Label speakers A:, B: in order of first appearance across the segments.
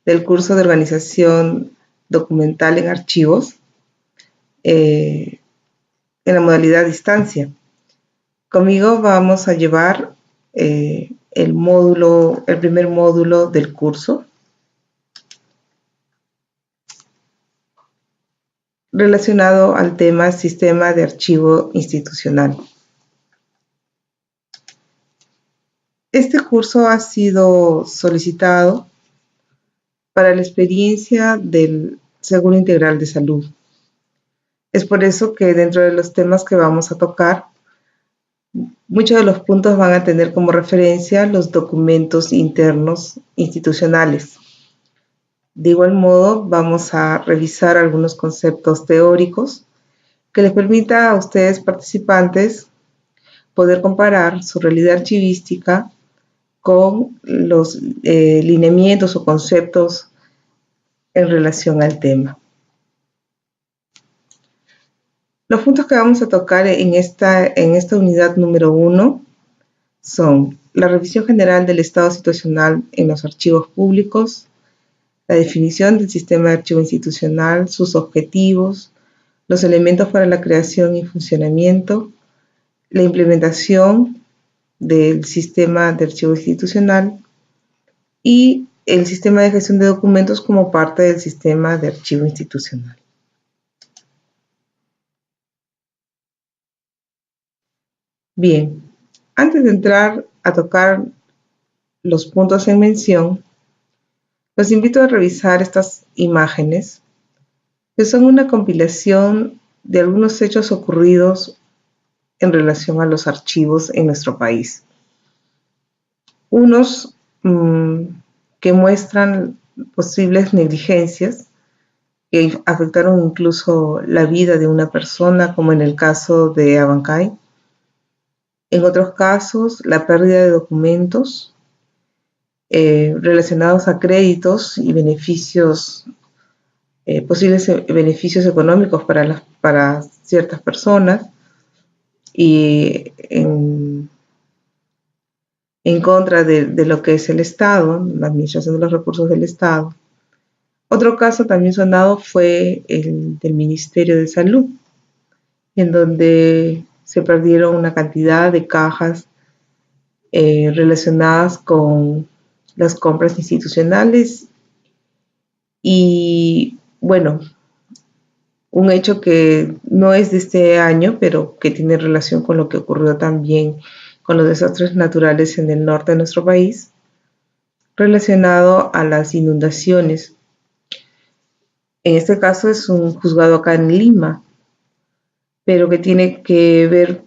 A: del curso de organización documental en archivos en la modalidad distancia. Conmigo vamos a llevar el primer módulo del curso relacionado al tema Sistema de Archivo Institucional. Este curso ha sido solicitado para la experiencia del Seguro Integral de Salud. Es por eso que dentro de los temas que vamos a tocar, muchos de los puntos van a tener como referencia los documentos internos institucionales. De igual modo, vamos a revisar algunos conceptos teóricos que les permita a ustedes participantes poder comparar su realidad archivística con los lineamientos o conceptos en relación al tema. Los puntos que vamos a tocar en esta unidad número 1 son la revisión general del estado situacional en los archivos públicos, la definición del sistema de archivo institucional, sus objetivos, los elementos para la creación y funcionamiento, la implementación del sistema de archivo institucional y el sistema de gestión de documentos como parte del sistema de archivo institucional. Bien, antes de entrar a tocar los puntos en mención, los invito a revisar estas imágenes, que son una compilación de algunos hechos ocurridos en relación a los archivos en nuestro país. Unos que muestran posibles negligencias que afectaron incluso la vida de una persona, como en el caso de Abancay. En otros casos, la pérdida de documentos relacionados a créditos y beneficios, posibles beneficios económicos para ciertas personas y en contra de lo que es el Estado, la administración de los recursos del Estado. Otro caso también sonado fue el del Ministerio de Salud, en donde se perdieron una cantidad de cajas relacionadas con las compras institucionales y, bueno, un hecho que no es de este año, pero que tiene relación con lo que ocurrió también con los desastres naturales en el norte de nuestro país, relacionado a las inundaciones. En este caso es un juzgado acá en Lima, pero que tiene que ver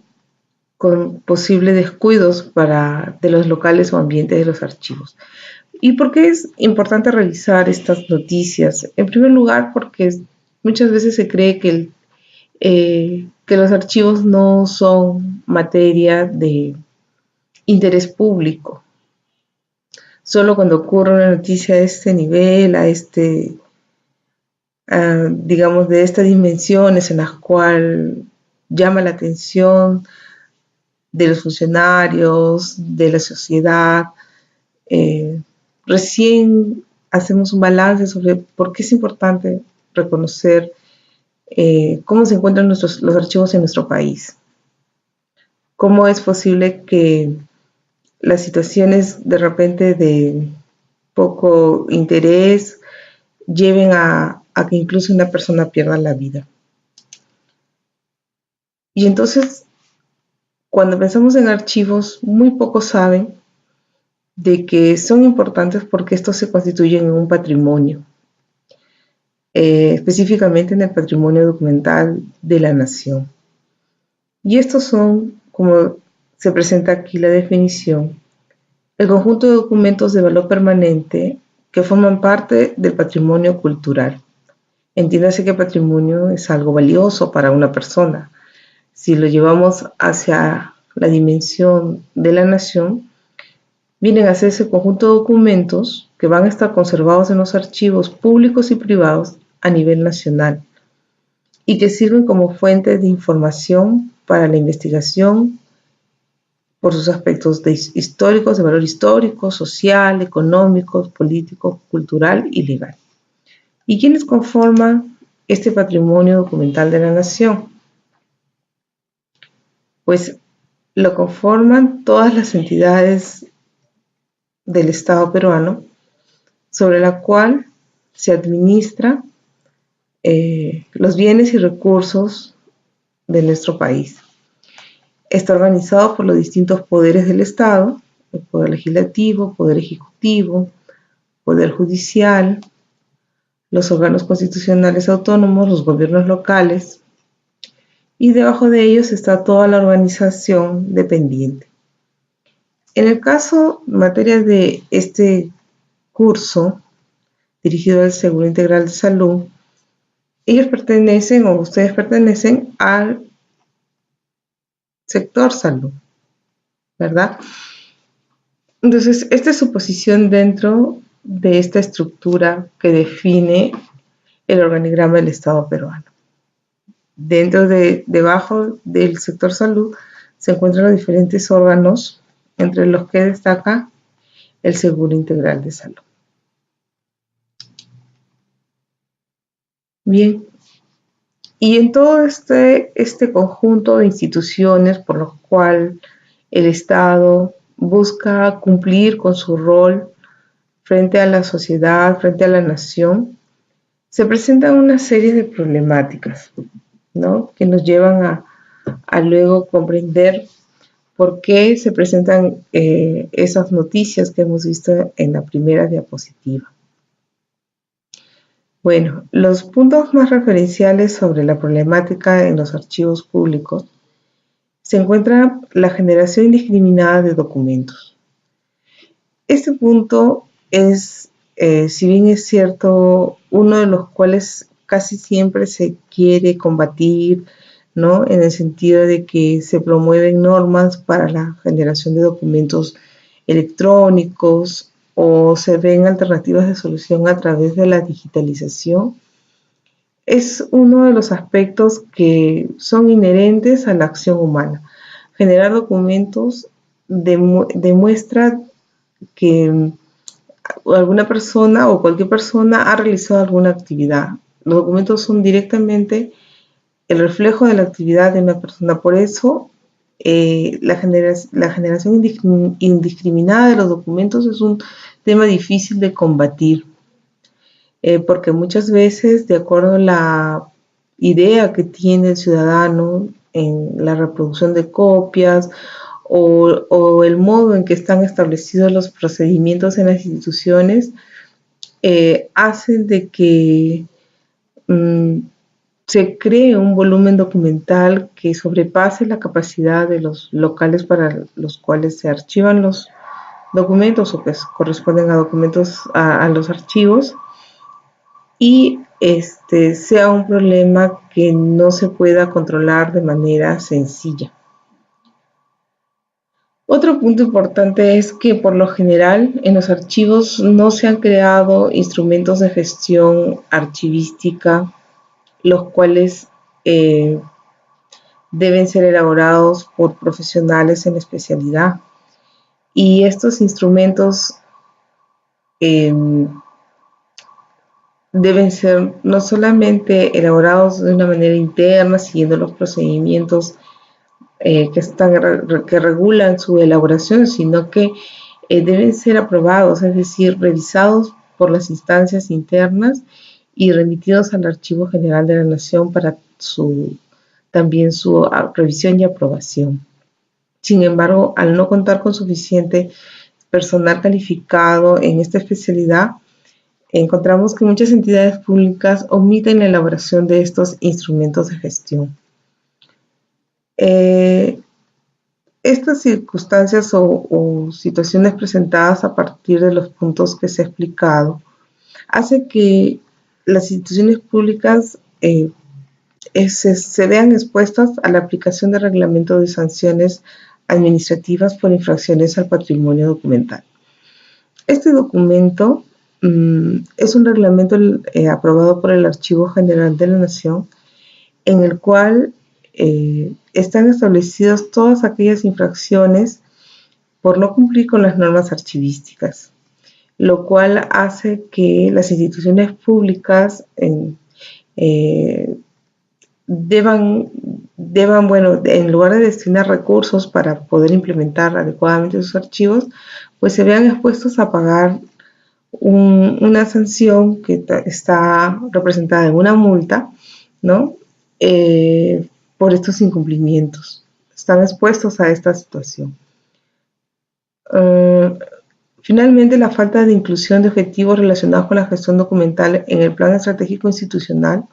A: con posibles descuidos de los locales o ambientes de los archivos. ¿Y por qué es importante revisar estas noticias? En primer lugar, porque muchas veces se cree que los archivos no son materia de interés público. Solo cuando ocurre una noticia de este nivel, digamos, de estas dimensiones en las cuales llama la atención de los funcionarios, de la sociedad, recién hacemos un balance sobre por qué es importante reconocer cómo se encuentran los archivos en nuestro país. Cómo es posible que las situaciones de repente de poco interés lleven a que incluso una persona pierda la vida. Y entonces, cuando pensamos en archivos, muy pocos saben de que son importantes porque estos se constituyen en un patrimonio, específicamente en el patrimonio documental de la nación. Y estos son, como se presenta aquí la definición, el conjunto de documentos de valor permanente que forman parte del patrimonio cultural. Entiéndase que patrimonio es algo valioso para una persona. Si lo llevamos hacia la dimensión de la nación, vienen a ser ese conjunto de documentos que van a estar conservados en los archivos públicos y privados a nivel nacional y que sirven como fuente de información para la investigación por sus aspectos históricos, de valor histórico, social, económico, político, cultural y legal. ¿Y quiénes conforman este patrimonio documental de la nación? Pues lo conforman todas las entidades del Estado peruano, sobre la cual se administra los bienes y recursos de nuestro país. Está organizado por los distintos poderes del Estado: el poder legislativo, poder ejecutivo, poder judicial, los órganos constitucionales autónomos, los gobiernos locales, y debajo de ellos está toda la organización dependiente. En el caso, en materia de este curso dirigido al Seguro Integral de Salud, ellos pertenecen, o ustedes pertenecen, al sector salud, ¿verdad? Entonces, esta es su posición dentro de esta estructura que define el organigrama del Estado peruano. Debajo del sector salud se encuentran los diferentes órganos, entre los que destaca el Seguro Integral de Salud. Bien, y en todo este conjunto de instituciones por lo cual el Estado busca cumplir con su rol frente a la sociedad, frente a la nación, se presentan una serie de problemáticas, ¿no?, que nos llevan a luego comprender por qué se presentan esas noticias que hemos visto en la primera diapositiva. Bueno, los puntos más referenciales sobre la problemática en los archivos públicos se encuentra la generación indiscriminada de documentos. Este punto es, si bien es cierto, uno de los cuales casi siempre se quiere combatir, ¿no?, en el sentido de que se promueven normas para la generación de documentos electrónicos o se ven alternativas de solución a través de la digitalización. Es uno de los aspectos que son inherentes a la acción humana. Generar documentos demuestra que alguna persona o cualquier persona ha realizado alguna actividad. Los documentos son directamente el reflejo de la actividad de una persona. Por eso, la generación indiscriminada de los documentos es un tema difícil de combatir, porque muchas veces, de acuerdo a la idea que tiene el ciudadano en la reproducción de copias o el modo en que están establecidos los procedimientos en las instituciones, hacen de que se cree un volumen documental que sobrepase la capacidad de los locales para los cuales se archivan los documentos o que corresponden a documentos, a los archivos, y sea un problema que no se pueda controlar de manera sencilla. Otro punto importante es que por lo general en los archivos no se han creado instrumentos de gestión archivística, los cuales deben ser elaborados por profesionales en especialidad. Y estos instrumentos deben ser no solamente elaborados de una manera interna, siguiendo los procedimientos que regulan su elaboración, sino que deben ser aprobados, es decir, revisados por las instancias internas y remitidos al Archivo General de la Nación para también su revisión y aprobación. Sin embargo, al no contar con suficiente personal calificado en esta especialidad, encontramos que muchas entidades públicas omiten la elaboración de estos instrumentos de gestión. Estas circunstancias o situaciones presentadas a partir de los puntos que se ha explicado hace que las instituciones públicas se vean expuestas a la aplicación de reglamentos de sanciones administrativas por infracciones al patrimonio documental. Este documento es un reglamento aprobado por el Archivo General de la Nación, en el cual están establecidas todas aquellas infracciones por no cumplir con las normas archivísticas, lo cual hace que las instituciones públicas deban, bueno, en lugar de destinar recursos para poder implementar adecuadamente sus archivos, pues se vean expuestos a pagar una sanción que está representada en una multa, ¿no? Por estos incumplimientos. Están expuestos a esta situación. Finalmente, la falta de inclusión de objetivos relacionados con la gestión documental en el plan estratégico institucional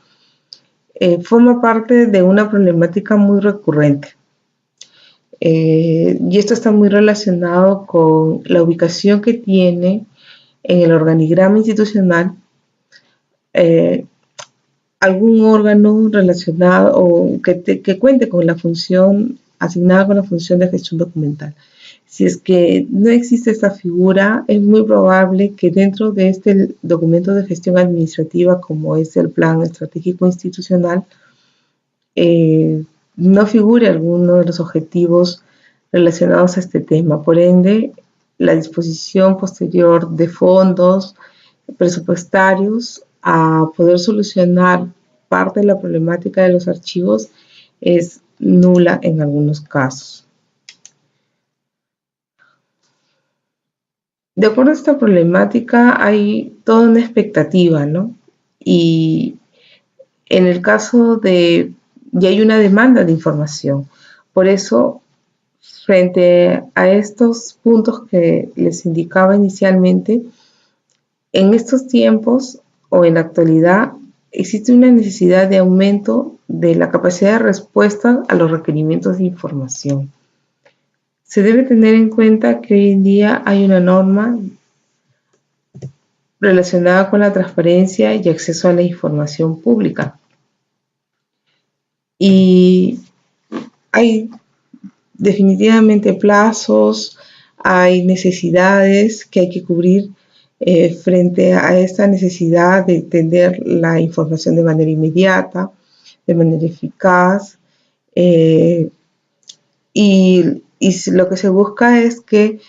A: forma parte de una problemática muy recurrente. Y esto está muy relacionado con la ubicación que tiene en el organigrama institucional algún órgano relacionado o que cuente con la función asignada con la función de gestión documental. Si es que no existe esta figura, es muy probable que dentro de este documento de gestión administrativa, como es el Plan Estratégico Institucional, no figure alguno de los objetivos relacionados a este tema. Por ende, la disposición posterior de fondos presupuestarios a poder solucionar parte de la problemática de los archivos es nula en algunos casos. De acuerdo a esta problemática hay toda una expectativa, ¿no? Y en el caso de, ya hay una demanda de información. Por eso, frente a estos puntos que les indicaba inicialmente, en estos tiempos o en la actualidad existe una necesidad de aumento de la capacidad de respuesta a los requerimientos de información. Se debe tener en cuenta que hoy en día hay una norma relacionada con la transparencia y acceso a la información pública. Y hay definitivamente plazos, hay necesidades que hay que cubrir frente a esta necesidad de tener la información de manera inmediata, de manera eficaz, y lo que se busca es que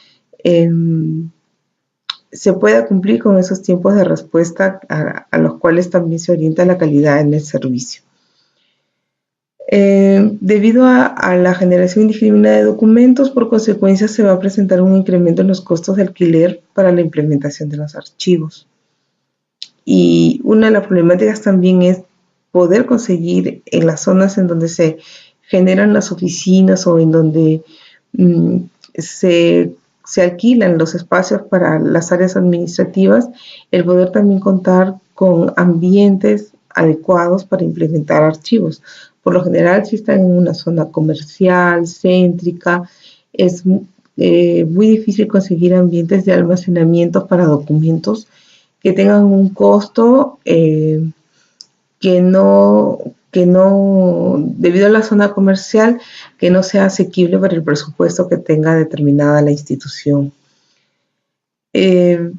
A: se pueda cumplir con esos tiempos de respuesta a los cuales también se orienta la calidad en el servicio. Debido a la generación indiscriminada de documentos, por consecuencia se va a presentar un incremento en los costos de alquiler para la implementación de los archivos. Y una de las problemáticas también es poder conseguir en las zonas en donde se generan las oficinas o en donde se alquilan los espacios para las áreas administrativas, el poder también contar con ambientes adecuados para implementar archivos. Por lo general, si están en una zona comercial, céntrica, es muy difícil conseguir ambientes de almacenamiento para documentos que tengan un costo que no, debido a la zona comercial, que no sea asequible para el presupuesto que tenga determinada la institución. El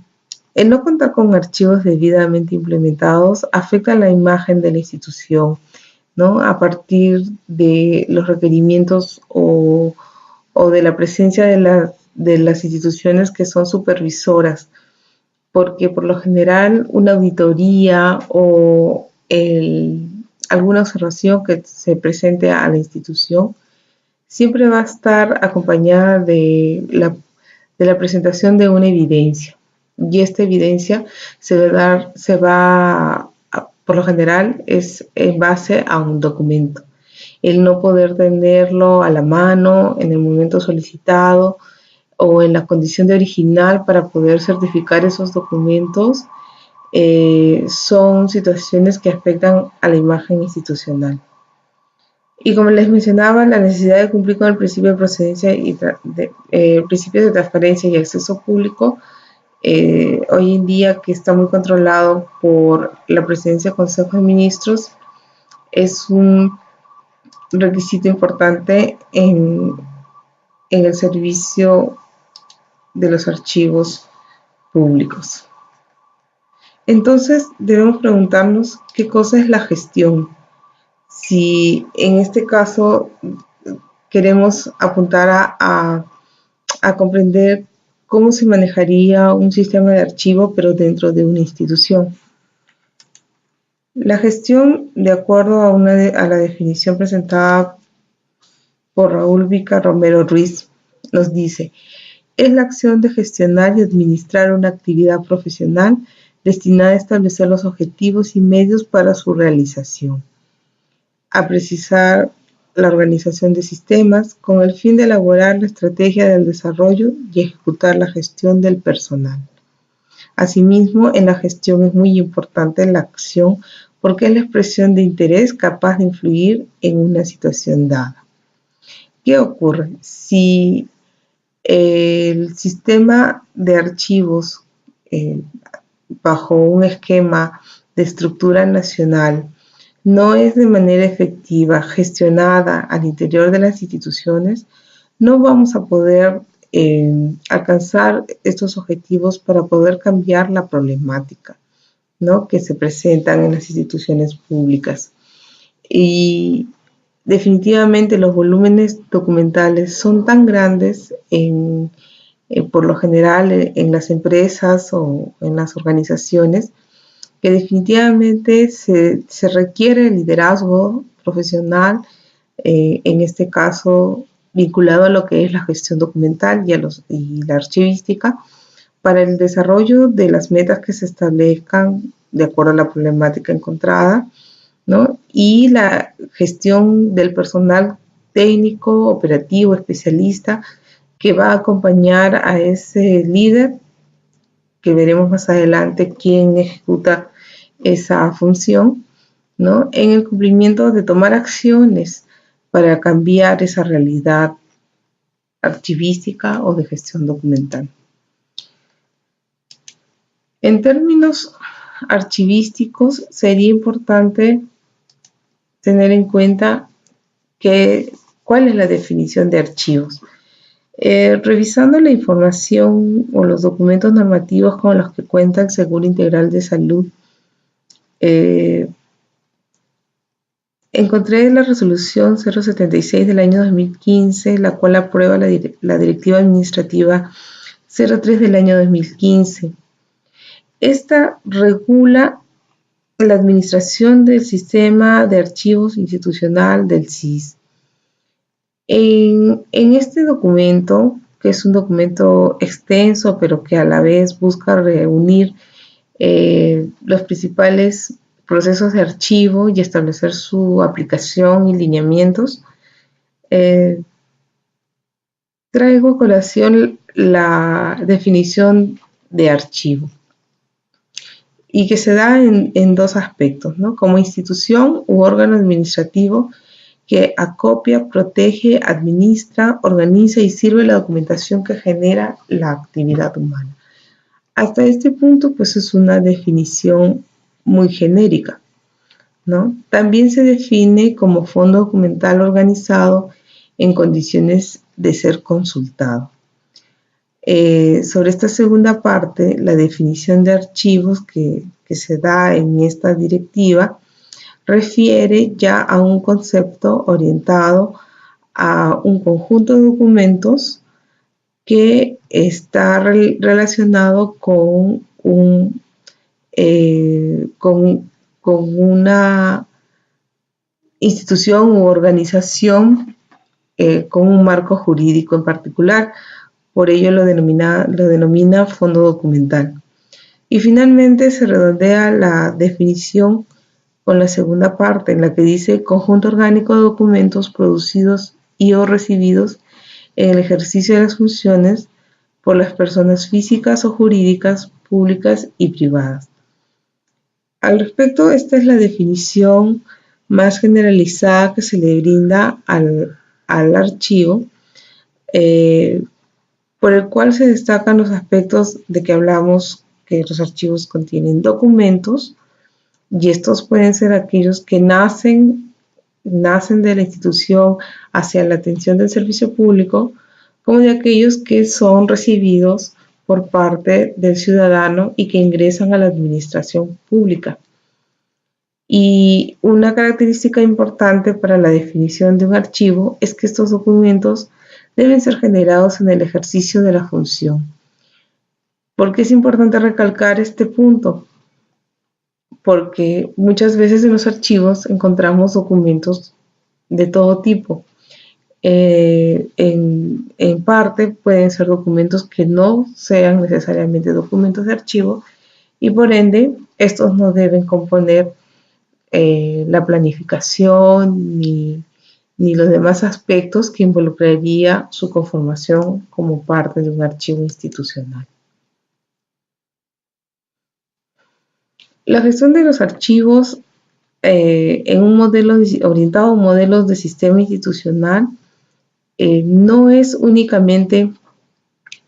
A: no contar con archivos debidamente implementados afecta la imagen de la institución, ¿no? A partir de los requerimientos o de la presencia de las instituciones que son supervisoras, porque por lo general una auditoría o alguna observación que se presente a la institución siempre va a estar acompañada de la presentación de una evidencia, y esta evidencia por lo general es en base a un documento. El no poder tenerlo a la mano en el momento solicitado o en la condición de original para poder certificar esos documentos son situaciones que afectan a la imagen institucional. Y como les mencionaba, la necesidad de cumplir con el principio de procedencia y principio de transparencia y acceso público, hoy en día que está muy controlado por la presidencia del Consejo de Ministros, es un requisito importante en el servicio de los archivos públicos. Entonces debemos preguntarnos qué cosa es la gestión. Si en este caso queremos apuntar a a comprender cómo se manejaría un sistema de archivo, pero dentro de una institución. La gestión, de acuerdo a la definición presentada por Raúl Vica Romero Ruiz, nos dice: es la acción de gestionar y administrar una actividad profesional destinada a establecer los objetivos y medios para su realización, a precisar la organización de sistemas con el fin de elaborar la estrategia del desarrollo y ejecutar la gestión del personal. Asimismo, en la gestión es muy importante la acción porque es la expresión de interés capaz de influir en una situación dada. ¿Qué ocurre? Si el sistema de archivos bajo un esquema de estructura nacional no es de manera efectiva gestionada al interior de las instituciones, no vamos a poder alcanzar estos objetivos para poder cambiar la problemática, ¿no?, que se presentan en las instituciones públicas. Y definitivamente los volúmenes documentales son tan grandes por lo general en las empresas o en las organizaciones, que definitivamente se requiere liderazgo profesional, en este caso vinculado a lo que es la gestión documental y la archivística, para el desarrollo de las metas que se establezcan de acuerdo a la problemática encontrada, ¿no?, y la gestión del personal técnico, operativo, especialista, que va a acompañar a ese líder, que veremos más adelante quién ejecuta esa función, ¿no?, en el cumplimiento de tomar acciones para cambiar esa realidad archivística o de gestión documental. En términos archivísticos, sería importante tener en cuenta cuál es la definición de archivos. Revisando la información o los documentos normativos con los que cuenta el Seguro Integral de Salud, encontré la resolución 076 del año 2015, la cual aprueba la Directiva Administrativa 03 del año 2015. Esta regula la administración del sistema de archivos institucional del SIS. En este documento, que es un documento extenso, pero que a la vez busca reunir los principales procesos de archivo y establecer su aplicación y lineamientos, traigo a colación la definición de archivo, y que se da en dos aspectos, ¿no?, como institución u órgano administrativo que acopia, protege, administra, organiza y sirve la documentación que genera la actividad humana. Hasta este punto, pues es una definición muy genérica, ¿no? También se define como fondo documental organizado en condiciones de ser consultado. Sobre esta segunda parte, la definición de archivos que se da en esta directiva refiere ya a un concepto orientado a un conjunto de documentos que está relacionado con una institución u organización con un marco jurídico en particular. Por ello lo denomina fondo documental. Y finalmente se redondea la definición con la segunda parte, en la que dice conjunto orgánico de documentos producidos y o recibidos en el ejercicio de las funciones por las personas físicas o jurídicas, públicas y privadas. Al respecto, esta es la definición más generalizada que se le brinda al archivo, por el cual se destacan los aspectos de que hablamos, que los archivos contienen documentos, y estos pueden ser aquellos que nacen de la institución hacia la atención del servicio público, como de aquellos que son recibidos por parte del ciudadano y que ingresan a la administración pública. Y una característica importante para la definición de un archivo es que estos documentos deben ser generados en el ejercicio de la función. ¿Por qué es importante recalcar este punto? Porque muchas veces en los archivos encontramos documentos de todo tipo. En parte pueden ser documentos que no sean necesariamente documentos de archivo y por ende estos no deben componer la planificación ni los demás aspectos que involucraría su conformación como parte de un archivo institucional. La gestión de los archivos en un modelo orientado a modelos de sistema institucional no es únicamente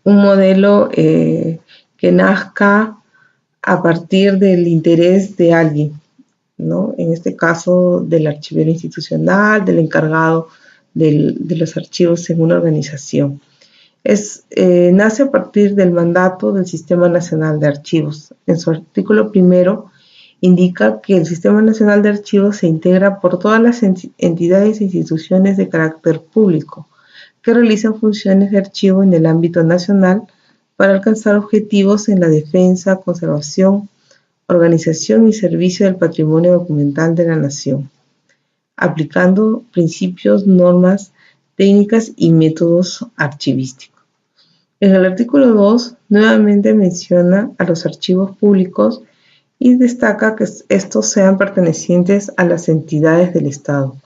A: un modelo que nazca a partir del interés de alguien, ¿no? En este caso del archivero institucional, del encargado de los archivos en una organización. Nace a partir del mandato del Sistema Nacional de Archivos. En su artículo primero indica que el Sistema Nacional de Archivos se integra por todas las entidades e instituciones de carácter público que realizan funciones de archivo en el ámbito nacional para alcanzar objetivos en la defensa, conservación, organización y servicio del patrimonio documental de la nación, aplicando principios, normas, técnicas y métodos archivísticos. En el artículo 2 nuevamente menciona a los archivos públicos y destaca que estos sean pertenecientes a las entidades del Estado,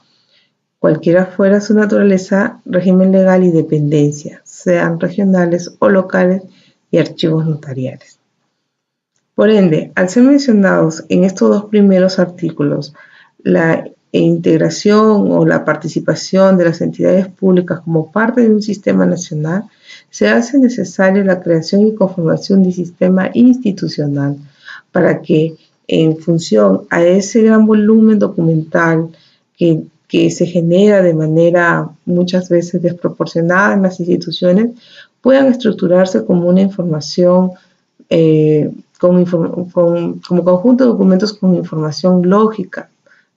A: cualquiera fuera su naturaleza, régimen legal y dependencia, sean regionales o locales y archivos notariales. Por ende, al ser mencionados en estos dos primeros artículos la integración o la participación de las entidades públicas como parte de un sistema nacional, se hace necesaria la creación y conformación de un sistema institucional para que, en función a ese gran volumen documental que se genera de manera muchas veces desproporcionada en las instituciones, puedan estructurarse como una información, como conjunto de documentos con información lógica,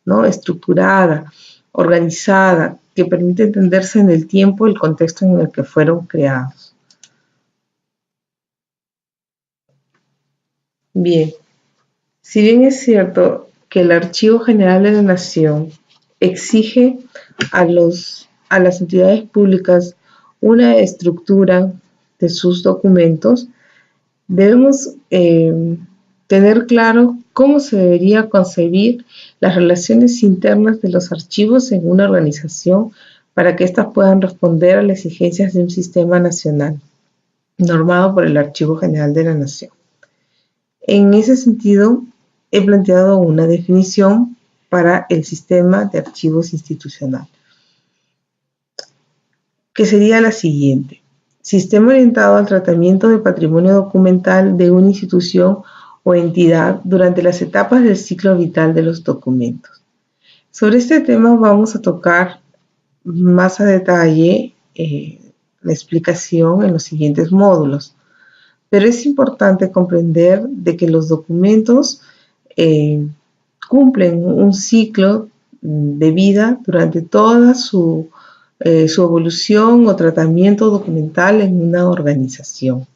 A: ¿no? Estructurada, organizada, que permite entenderse en el tiempo y el contexto en el que fueron creados. Bien, si bien es cierto que el Archivo General de la Nación exige a las entidades públicas una estructura de sus documentos, debemos tener claro cómo se debería concebir las relaciones internas de los archivos en una organización para que éstas puedan responder a las exigencias de un sistema nacional normado por el Archivo General de la Nación. En ese sentido, he planteado una definición para el sistema de archivos institucional, que sería la siguiente: sistema orientado al tratamiento del patrimonio documental de una institución o entidad durante las etapas del ciclo vital de los documentos. Sobre este tema vamos a tocar más a detalle la explicación en los siguientes módulos, pero es importante comprender de que los documentos cumplen un ciclo de vida durante toda su evolución o tratamiento documental en una organización.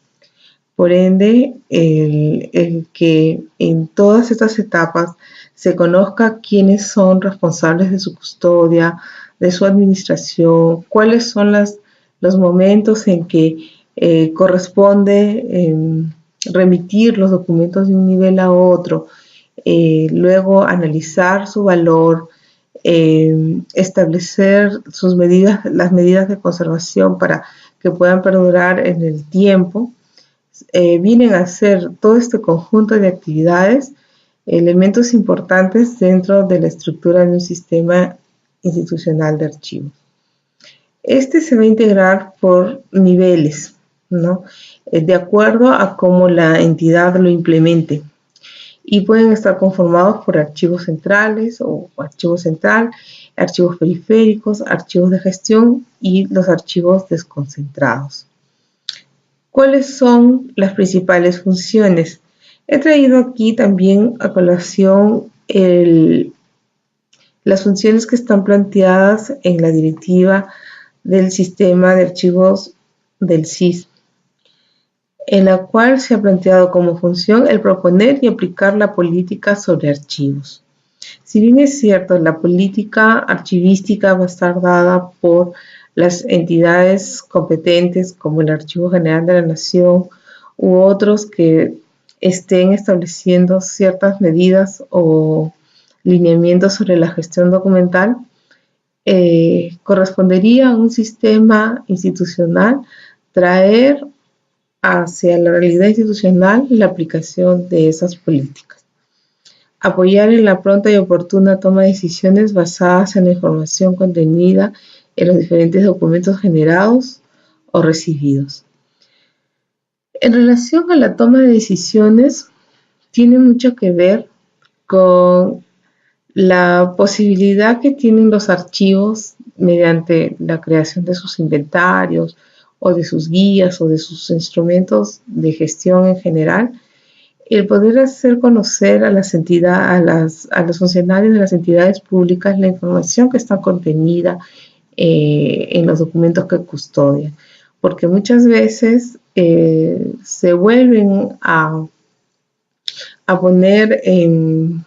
A: Por ende, el que en todas estas etapas se conozca quiénes son responsables de su custodia, de su administración, cuáles son los momentos en que corresponde remitir los documentos de un nivel a otro, luego analizar su valor, establecer las medidas de conservación para que puedan perdurar en el tiempo. Vienen a ser todo este conjunto de actividades elementos importantes dentro de la estructura de un sistema institucional de archivos. Este se va a integrar por niveles, ¿no? De acuerdo a cómo la entidad lo implemente, y pueden estar conformados por archivos centrales o archivo central, archivos periféricos, archivos de gestión y los archivos desconcentrados. ¿Cuáles son las principales funciones? He traído aquí también a colación las funciones que están planteadas en la Directiva del sistema de archivos del SIS, en la cual se ha planteado como función el proponer y aplicar la política sobre archivos. Si bien es cierto, la política archivística va a estar dada por las entidades competentes como el Archivo General de la Nación u otros que estén estableciendo ciertas medidas o lineamientos sobre la gestión documental, correspondería a un sistema institucional traer hacia la realidad institucional la aplicación de esas políticas. Apoyar en la pronta y oportuna toma de decisiones basadas en la información contenida en los diferentes documentos generados o recibidos. En relación a la toma de decisiones, tiene mucho que ver con la posibilidad que tienen los archivos mediante la creación de sus inventarios o de sus guías o de sus instrumentos de gestión en general, el poder hacer conocer a las entidades, a los funcionarios de las entidades públicas la información que está contenida en los documentos que custodian, porque muchas veces se vuelven a poner en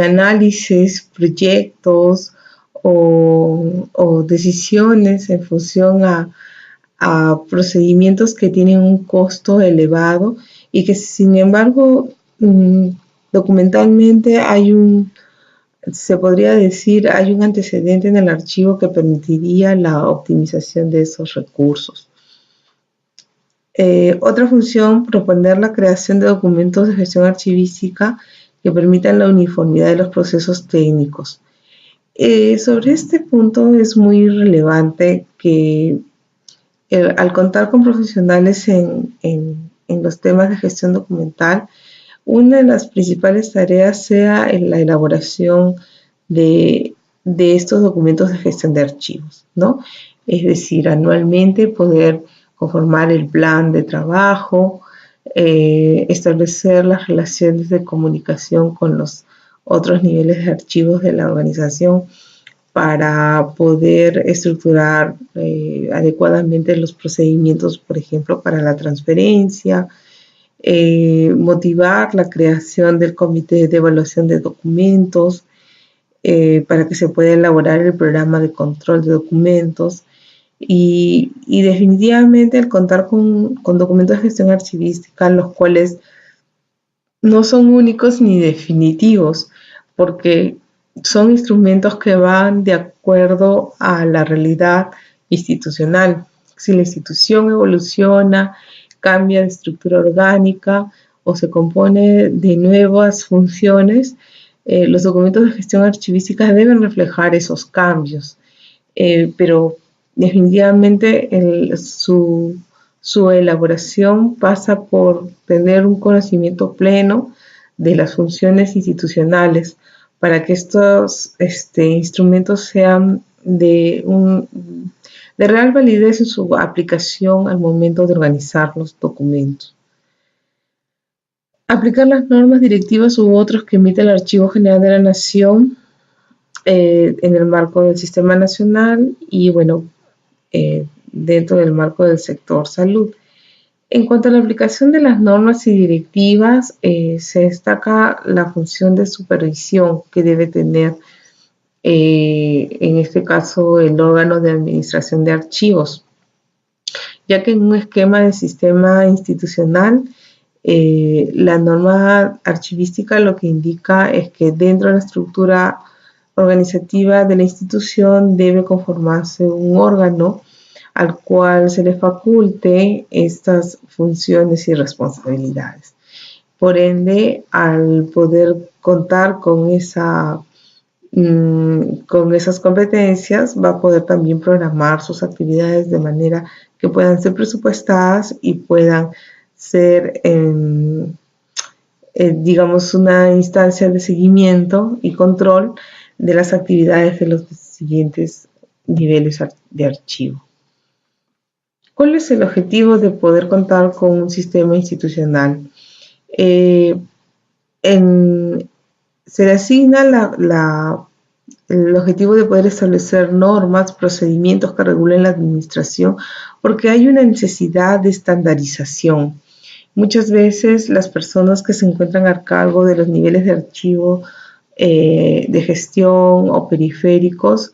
A: análisis proyectos o decisiones en función a procedimientos que tienen un costo elevado y que sin embargo documentalmente se podría decir, hay un antecedente en el archivo que permitiría la optimización de esos recursos. Otra función, proponer la creación de documentos de gestión archivística que permitan la uniformidad de los procesos técnicos. Sobre este punto es muy relevante que al contar con profesionales en los temas de gestión documental, una de las principales tareas sea en la elaboración de estos documentos de gestión de archivos, ¿no? Es decir, anualmente poder conformar el plan de trabajo, establecer las relaciones de comunicación con los otros niveles de archivos de la organización para poder estructurar adecuadamente los procedimientos, por ejemplo, para la transferencia, motivar la creación del comité de evaluación de documentos para que se pueda elaborar el programa de control de documentos y definitivamente el contar con documentos de gestión archivística, los cuales no son únicos ni definitivos, porque son instrumentos que van de acuerdo a la realidad institucional. Si la institución evoluciona, cambia de estructura orgánica o se compone de nuevas funciones, los documentos de gestión archivística deben reflejar esos cambios, pero definitivamente su elaboración pasa por tener un conocimiento pleno de las funciones institucionales para que estos instrumentos sean de real validez en su aplicación al momento de organizar los documentos. Aplicar las normas directivas u otros que emite el Archivo General de la Nación en el marco del Sistema Nacional y, dentro del marco del sector salud. En cuanto a la aplicación de las normas y directivas, se destaca la función de supervisión que debe tener, en este caso, el órgano de administración de archivos, ya que en un esquema de sistema institucional, la norma archivística lo que indica es que dentro de la estructura organizativa de la institución debe conformarse un órgano al cual se le faculte estas funciones y responsabilidades. Por ende, al poder contar con esas competencias, va a poder también programar sus actividades de manera que puedan ser presupuestadas y puedan ser, digamos, una instancia de seguimiento y control de las actividades de los siguientes niveles de archivo. ¿Cuál es el objetivo de poder contar con un sistema institucional? Se le asigna el objetivo de poder establecer normas, procedimientos que regulen la administración, porque hay una necesidad de estandarización. Muchas veces las personas que se encuentran a cargo de los niveles de archivo de gestión o periféricos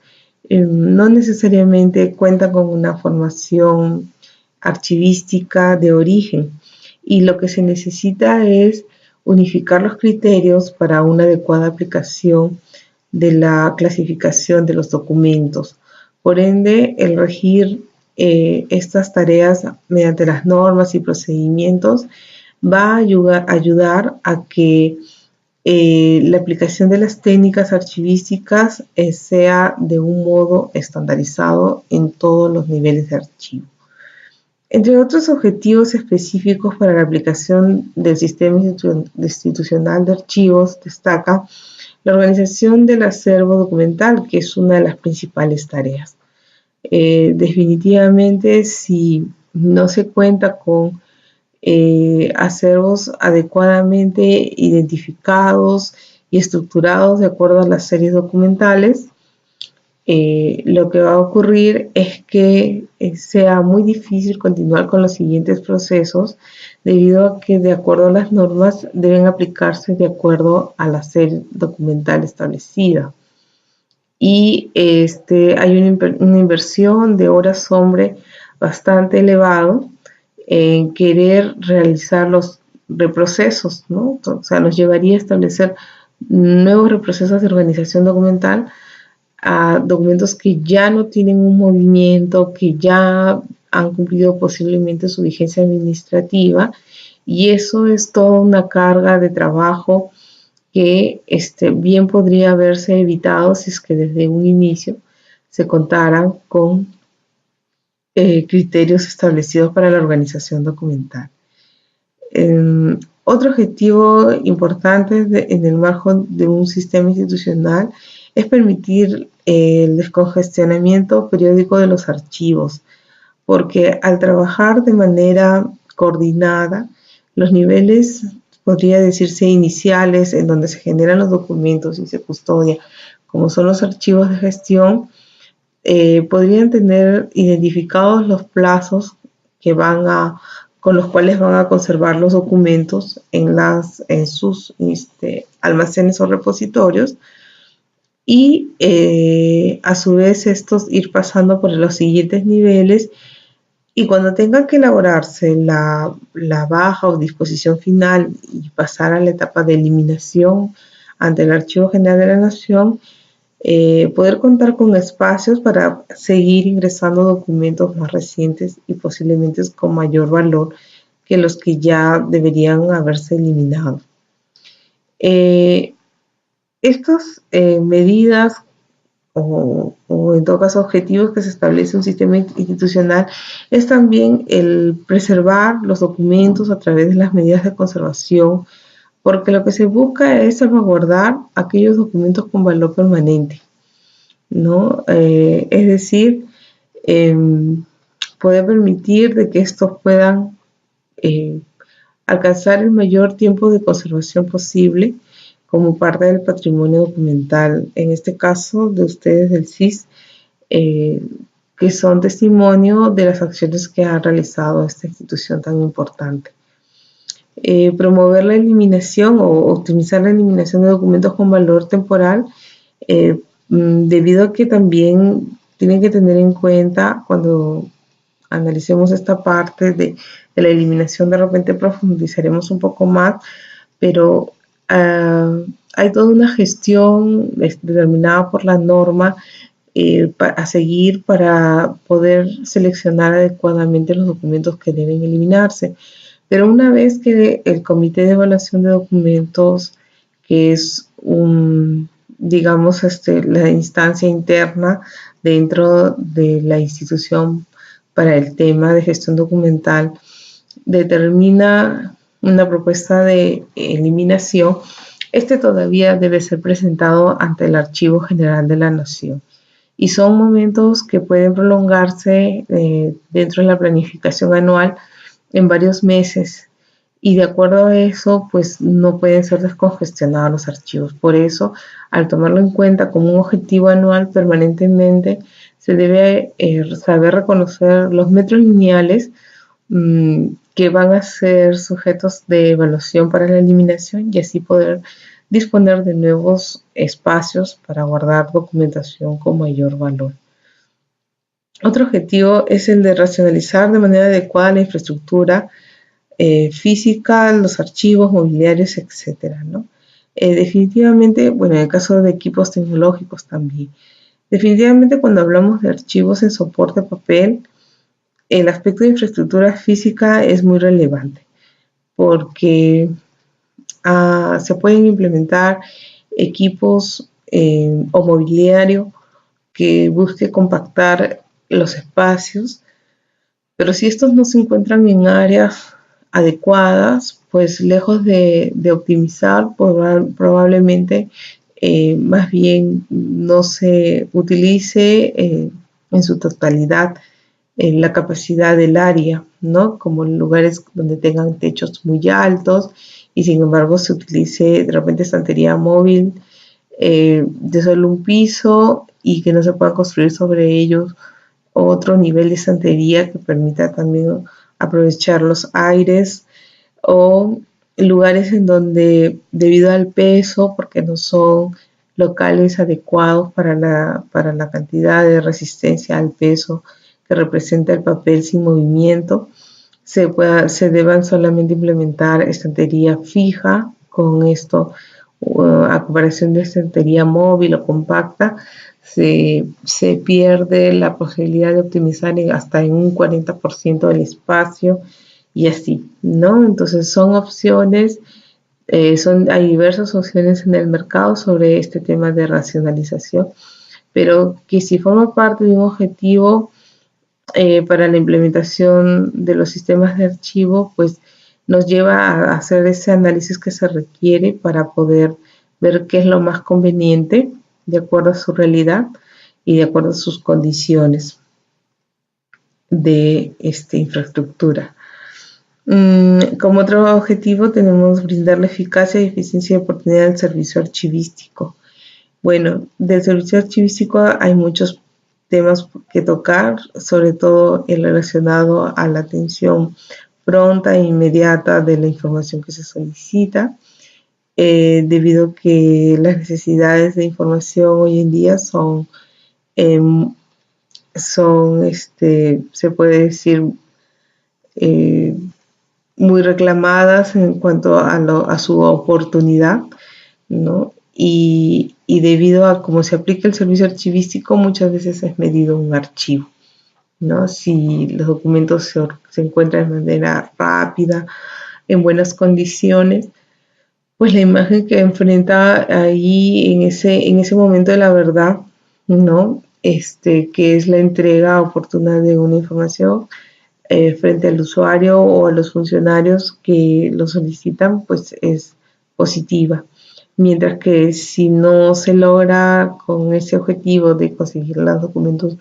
A: no necesariamente cuentan con una formación archivística de origen, y lo que se necesita es unificar los criterios para una adecuada aplicación de la clasificación de los documentos. Por ende, el regir estas tareas mediante las normas y procedimientos va a ayudar a que la aplicación de las técnicas archivísticas sea de un modo estandarizado en todos los niveles de archivo. Entre otros objetivos específicos para la aplicación del sistema institucional de archivos destaca la organización del acervo documental, que es una de las principales tareas. Definitivamente, si no se cuenta con acervos adecuadamente identificados y estructurados de acuerdo a las series documentales, lo que va a ocurrir es que sea muy difícil continuar con los siguientes procesos, debido a que de acuerdo a las normas deben aplicarse de acuerdo a la serie documental establecida. Y hay una inversión de horas hombre bastante elevado en querer realizar los reprocesos, ¿no? O sea, nos llevaría a establecer nuevos reprocesos de organización documental a documentos que ya no tienen un movimiento, que ya han cumplido posiblemente su vigencia administrativa, y eso es toda una carga de trabajo que bien podría haberse evitado si es que desde un inicio se contaran con criterios establecidos para la organización documental. Otro objetivo importante en el marco de un sistema institucional es permitir el descongestionamiento periódico de los archivos, porque al trabajar de manera coordinada, los niveles, podría decirse, iniciales, en donde se generan los documentos y se custodia, como son los archivos de gestión, podrían tener identificados los plazos con los cuales van a conservar los documentos en sus almacenes o repositorios, y a su vez estos ir pasando por los siguientes niveles, y cuando tenga que elaborarse la baja o disposición final y pasar a la etapa de eliminación ante el Archivo General de la Nación, poder contar con espacios para seguir ingresando documentos más recientes y posiblemente con mayor valor que los que ya deberían haberse eliminado. Estas medidas o en todo caso objetivos que se establece un sistema institucional es también el preservar los documentos a través de las medidas de conservación, porque lo que se busca es salvaguardar aquellos documentos con valor permanente, ¿no? Es decir, poder permitir de que estos puedan alcanzar el mayor tiempo de conservación posible como parte del patrimonio documental, en este caso de ustedes del CIS, que son testimonio de las acciones que ha realizado esta institución tan importante. Promover la eliminación o optimizar la eliminación de documentos con valor temporal, debido a que también tienen que tener en cuenta, cuando analicemos esta parte de la eliminación, de repente profundizaremos un poco más, pero hay toda una gestión determinada por la norma a seguir para poder seleccionar adecuadamente los documentos que deben eliminarse. Pero una vez que el Comité de Evaluación de Documentos, que es digamos, la instancia interna dentro de la institución para el tema de gestión documental, determina una propuesta de eliminación, todavía debe ser presentado ante el Archivo General de la Nación. Y son momentos que pueden prolongarse dentro de la planificación anual en varios meses. y de acuerdo a eso, pues no pueden ser descongestionados los archivos. Por eso, al tomarlo en cuenta como un objetivo anual permanentemente, se debe saber reconocer los metros lineales que van a ser sujetos de evaluación para la eliminación y así poder disponer de nuevos espacios para guardar documentación con mayor valor. Otro objetivo es el de racionalizar de manera adecuada la infraestructura física, los archivos, mobiliarios, etcétera, ¿no? Definitivamente, bueno, en el caso de equipos tecnológicos también. Definitivamente cuando hablamos de archivos en soporte papel, el aspecto de infraestructura física es muy relevante porque se pueden implementar equipos o mobiliario que busque compactar los espacios, pero si estos no se encuentran en áreas adecuadas, pues lejos de optimizar, probablemente más bien no se utilice en su totalidad la capacidad del área, ¿no? Como en lugares donde tengan techos muy altos y sin embargo se utilice de repente estantería móvil de solo un piso y que no se pueda construir sobre ellos otro nivel de estantería que permita también aprovechar los aires o lugares en donde debido al peso, porque no son locales adecuados para la cantidad de resistencia al peso que representa el papel sin movimiento, se deban solamente implementar estantería fija. Con esto, a comparación de estantería móvil o compacta, se pierde la posibilidad de optimizar hasta en un 40% del espacio y así, ¿no? Entonces son opciones, hay diversas opciones en el mercado sobre este tema de racionalización, pero que si forma parte de un objetivo para la implementación de los sistemas de archivo, pues nos lleva a hacer ese análisis que se requiere para poder ver qué es lo más conveniente de acuerdo a su realidad y de acuerdo a sus condiciones de infraestructura. Como otro objetivo tenemos brindar la eficacia y eficiencia de oportunidad del servicio archivístico. Bueno, del servicio archivístico hay muchos temas que tocar, sobre todo el relacionado a la atención pronta e inmediata de la información que se solicita, debido a que las necesidades de información hoy en día se puede decir, muy reclamadas en cuanto a su oportunidad, ¿no? Y debido a cómo se aplica el servicio archivístico, muchas veces es medido un archivo, ¿no? Si los documentos se encuentran de manera rápida, en buenas condiciones, pues la imagen que enfrenta ahí en ese momento de la verdad, ¿no? Que es la entrega oportuna de una información frente al usuario o a los funcionarios que lo solicitan, pues es positiva. Mientras que si no se logra con ese objetivo de conseguir los documentos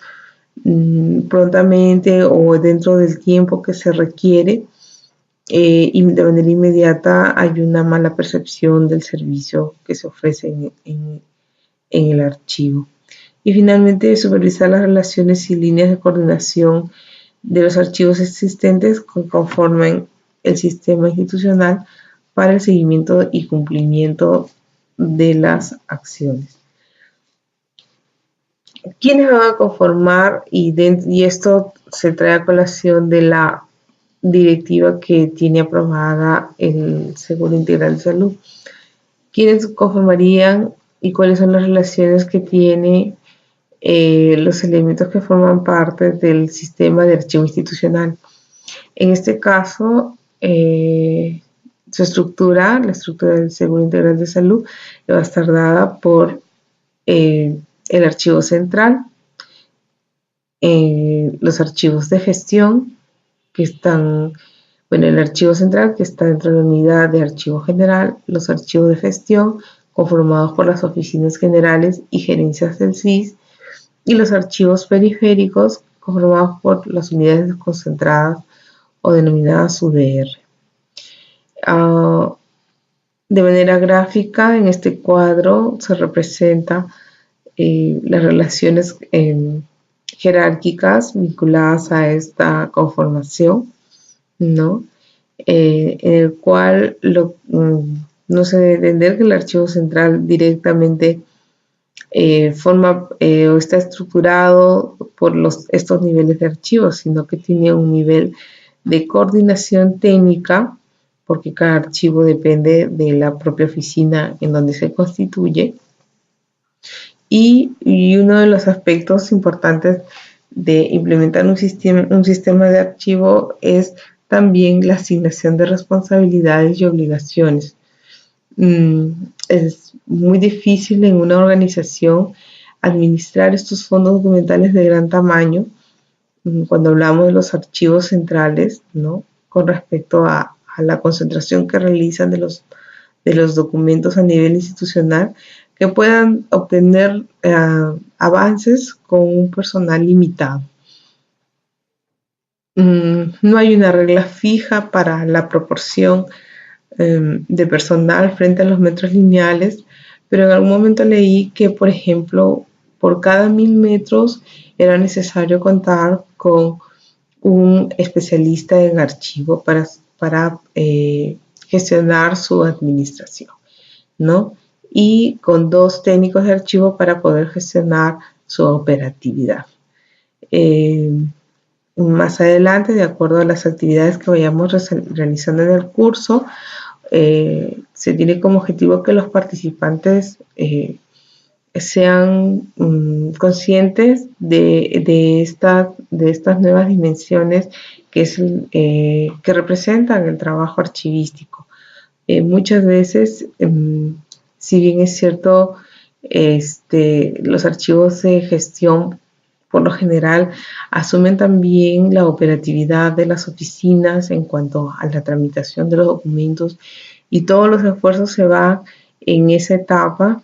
A: prontamente o dentro del tiempo que se requiere y de manera inmediata, hay una mala percepción del servicio que se ofrece en el archivo. Y finalmente, supervisar las relaciones y líneas de coordinación de los archivos existentes que conforman el sistema institucional para el seguimiento y cumplimiento de las acciones. ¿Quiénes van a conformar? Y esto se trae a colación de la directiva que tiene aprobada el Seguro Integral de Salud. ¿Quiénes conformarían y cuáles son las relaciones que tiene los elementos que forman parte del sistema de archivo institucional? En este caso, la estructura del Seguro Integral de Salud va a estar dada por el archivo central, los archivos de gestión que están, bueno, el archivo central que está dentro de la unidad de archivo general, los archivos de gestión conformados por las oficinas generales y gerencias del SIS, y los archivos periféricos conformados por las unidades concentradas o denominadas UDR. Ah, de manera gráfica, en este cuadro se representa las relaciones jerárquicas vinculadas a esta conformación, ¿no? En el cual no se debe entender que el archivo central directamente forma o está estructurado por estos niveles de archivos, sino que tiene un nivel de coordinación técnica, porque cada archivo depende de la propia oficina en donde se constituye. Y uno de los aspectos importantes de implementar un sistema de archivo es también la asignación de responsabilidades y obligaciones. Es muy difícil en una organización administrar estos fondos documentales de gran tamaño cuando hablamos de los archivos centrales, ¿no? Con respecto a la concentración que realizan de los documentos a nivel institucional, que puedan obtener avances con un personal limitado. No hay una regla fija para la proporción de personal frente a los metros lineales, pero en algún momento leí que, por ejemplo, por cada 1000 metros era necesario contar con un especialista en archivo para gestionar su administración, ¿no? Y con 2 técnicos de archivo para poder gestionar su operatividad. Más adelante, de acuerdo a las actividades que vayamos realizando en el curso, se tiene como objetivo que los participantes sean conscientes de estas nuevas dimensiones que representan el trabajo archivístico. Muchas veces, si bien es cierto, los archivos de gestión por lo general asumen también la operatividad de las oficinas en cuanto a la tramitación de los documentos, y todos los esfuerzos se van en esa etapa.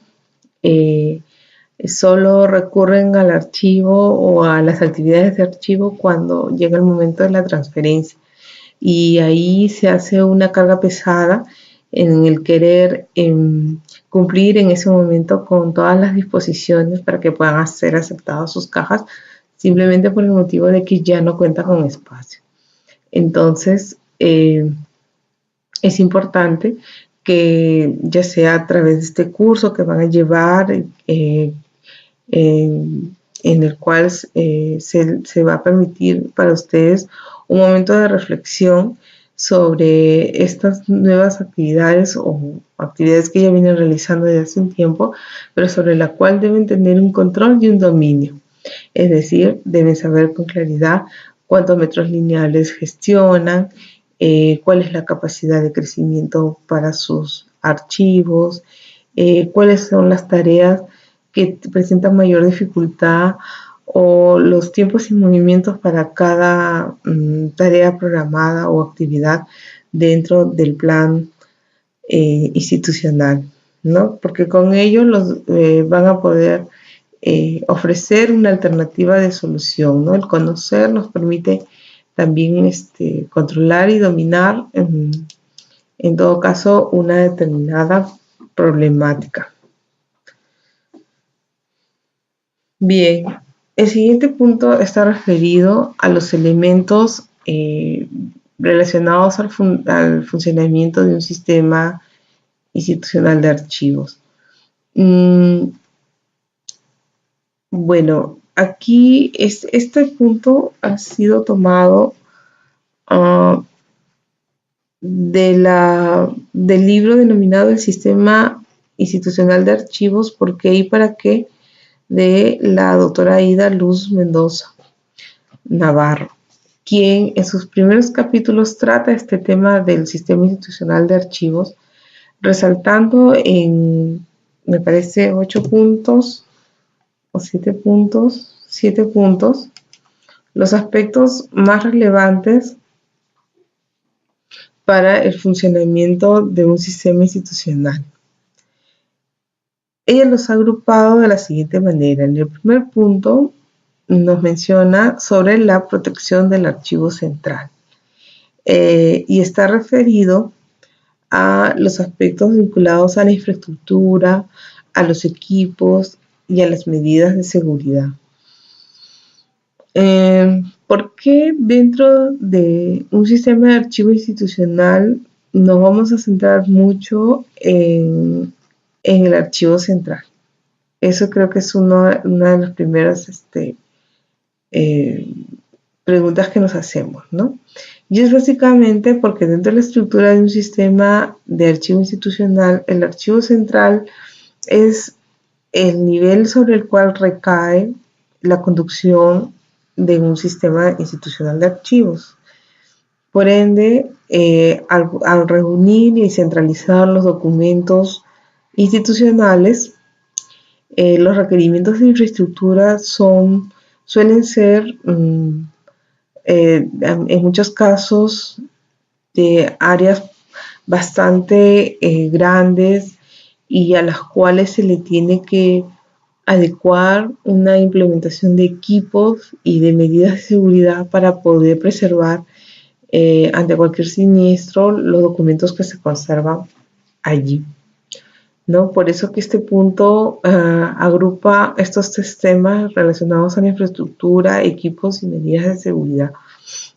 A: Solo recurren al archivo o a las actividades de archivo cuando llega el momento de la transferencia, y ahí se hace una carga pesada en el querer cumplir en ese momento con todas las disposiciones para que puedan ser aceptadas sus cajas, simplemente por el motivo de que ya no cuenta con espacio. Entonces, es importante que, ya sea a través de este curso que van a llevar, en el cual se va a permitir para ustedes un momento de reflexión sobre estas nuevas actividades o actividades que ya vienen realizando desde hace un tiempo, pero sobre la cual deben tener un control y un dominio. Es decir, deben saber con claridad cuántos metros lineales gestionan, cuál es la capacidad de crecimiento para sus archivos, cuáles son las tareas que presentan mayor dificultad o los tiempos y movimientos para cada tarea programada o actividad dentro del plan institucional, ¿no? Porque con ello van a poder ofrecer una alternativa de solución, ¿no? El conocer nos permite también controlar y dominar, en todo caso, una determinada problemática. Bien, el siguiente punto está referido a los elementos relacionados al funcionamiento de un sistema institucional de archivos. Bueno, aquí este punto ha sido tomado del libro denominado El Sistema Institucional de Archivos, ¿por qué y para qué?, de la doctora Aida Luz Mendoza Navarro, quien en sus primeros capítulos trata este tema del sistema institucional de archivos, resaltando en, me parece, 8 puntos o 7 puntos, los aspectos más relevantes para el funcionamiento de un sistema institucional. Ella los ha agrupado de la siguiente manera. En el primer punto nos menciona sobre la protección del archivo central, y está referido a los aspectos vinculados a la infraestructura, a los equipos y a las medidas de seguridad. ¿Por qué dentro de un sistema de archivo institucional nos vamos a centrar mucho en el archivo central? Eso creo que es una de las primeras preguntas que nos hacemos, ¿no? Y es básicamente porque dentro de la estructura de un sistema de archivo institucional, el archivo central es el nivel sobre el cual recae la conducción de un sistema institucional de archivos. Por ende, al reunir y centralizar los documentos institucionales, los requerimientos de infraestructura suelen ser en muchos casos de áreas bastante grandes y a las cuales se le tiene que adecuar una implementación de equipos y de medidas de seguridad para poder preservar ante cualquier siniestro los documentos que se conservan allí, ¿no? Por eso que este punto agrupa estos tres temas relacionados a la infraestructura, equipos y medidas de seguridad,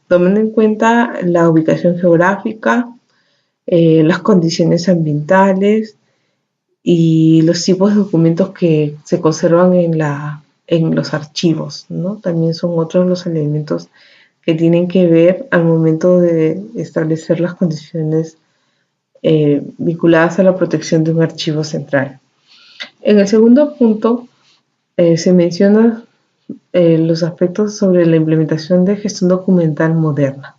A: tomando en cuenta la ubicación geográfica, las condiciones ambientales y los tipos de documentos que se conservan en los archivos, ¿no? También son otros los elementos que tienen que ver al momento de establecer las condiciones vinculadas a la protección de un archivo central. En el segundo punto se menciona los aspectos sobre la implementación de gestión documental moderna.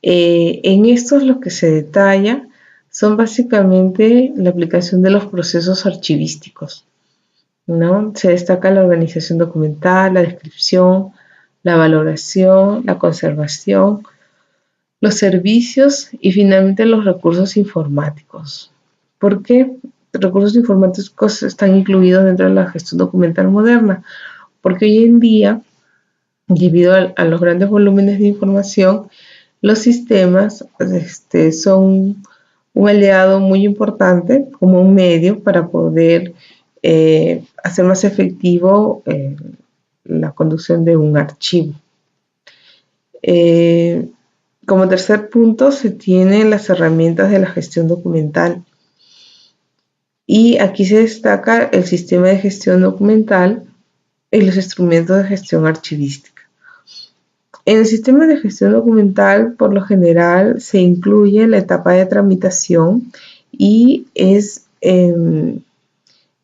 A: En estos lo que se detalla son básicamente la aplicación de los procesos archivísticos, ¿no? Se destaca la organización documental, la descripción, la valoración, la conservación, los servicios y finalmente los recursos informáticos. ¿Por qué recursos informáticos están incluidos dentro de la gestión documental moderna? Porque hoy en día, debido a los grandes volúmenes de información, los sistemas son un aliado muy importante como un medio para poder hacer más efectivo la conducción de un archivo. Como tercer punto se tienen las herramientas de la gestión documental. Y aquí se destaca el sistema de gestión documental y los instrumentos de gestión archivística. En el sistema de gestión documental, por lo general, se incluye la etapa de tramitación y es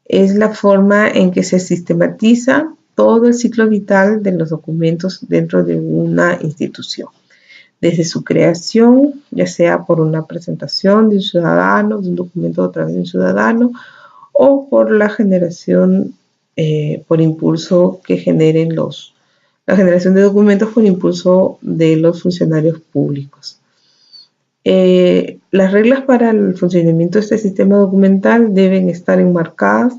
A: la forma en que se sistematiza todo el ciclo vital de los documentos dentro de una institución. Desde su creación, ya sea por una presentación de un ciudadano, de un documento a través de un ciudadano, o por la generación por impulso que generen la generación de documentos por impulso de los funcionarios públicos. Las reglas para el funcionamiento de este sistema documental deben estar enmarcadas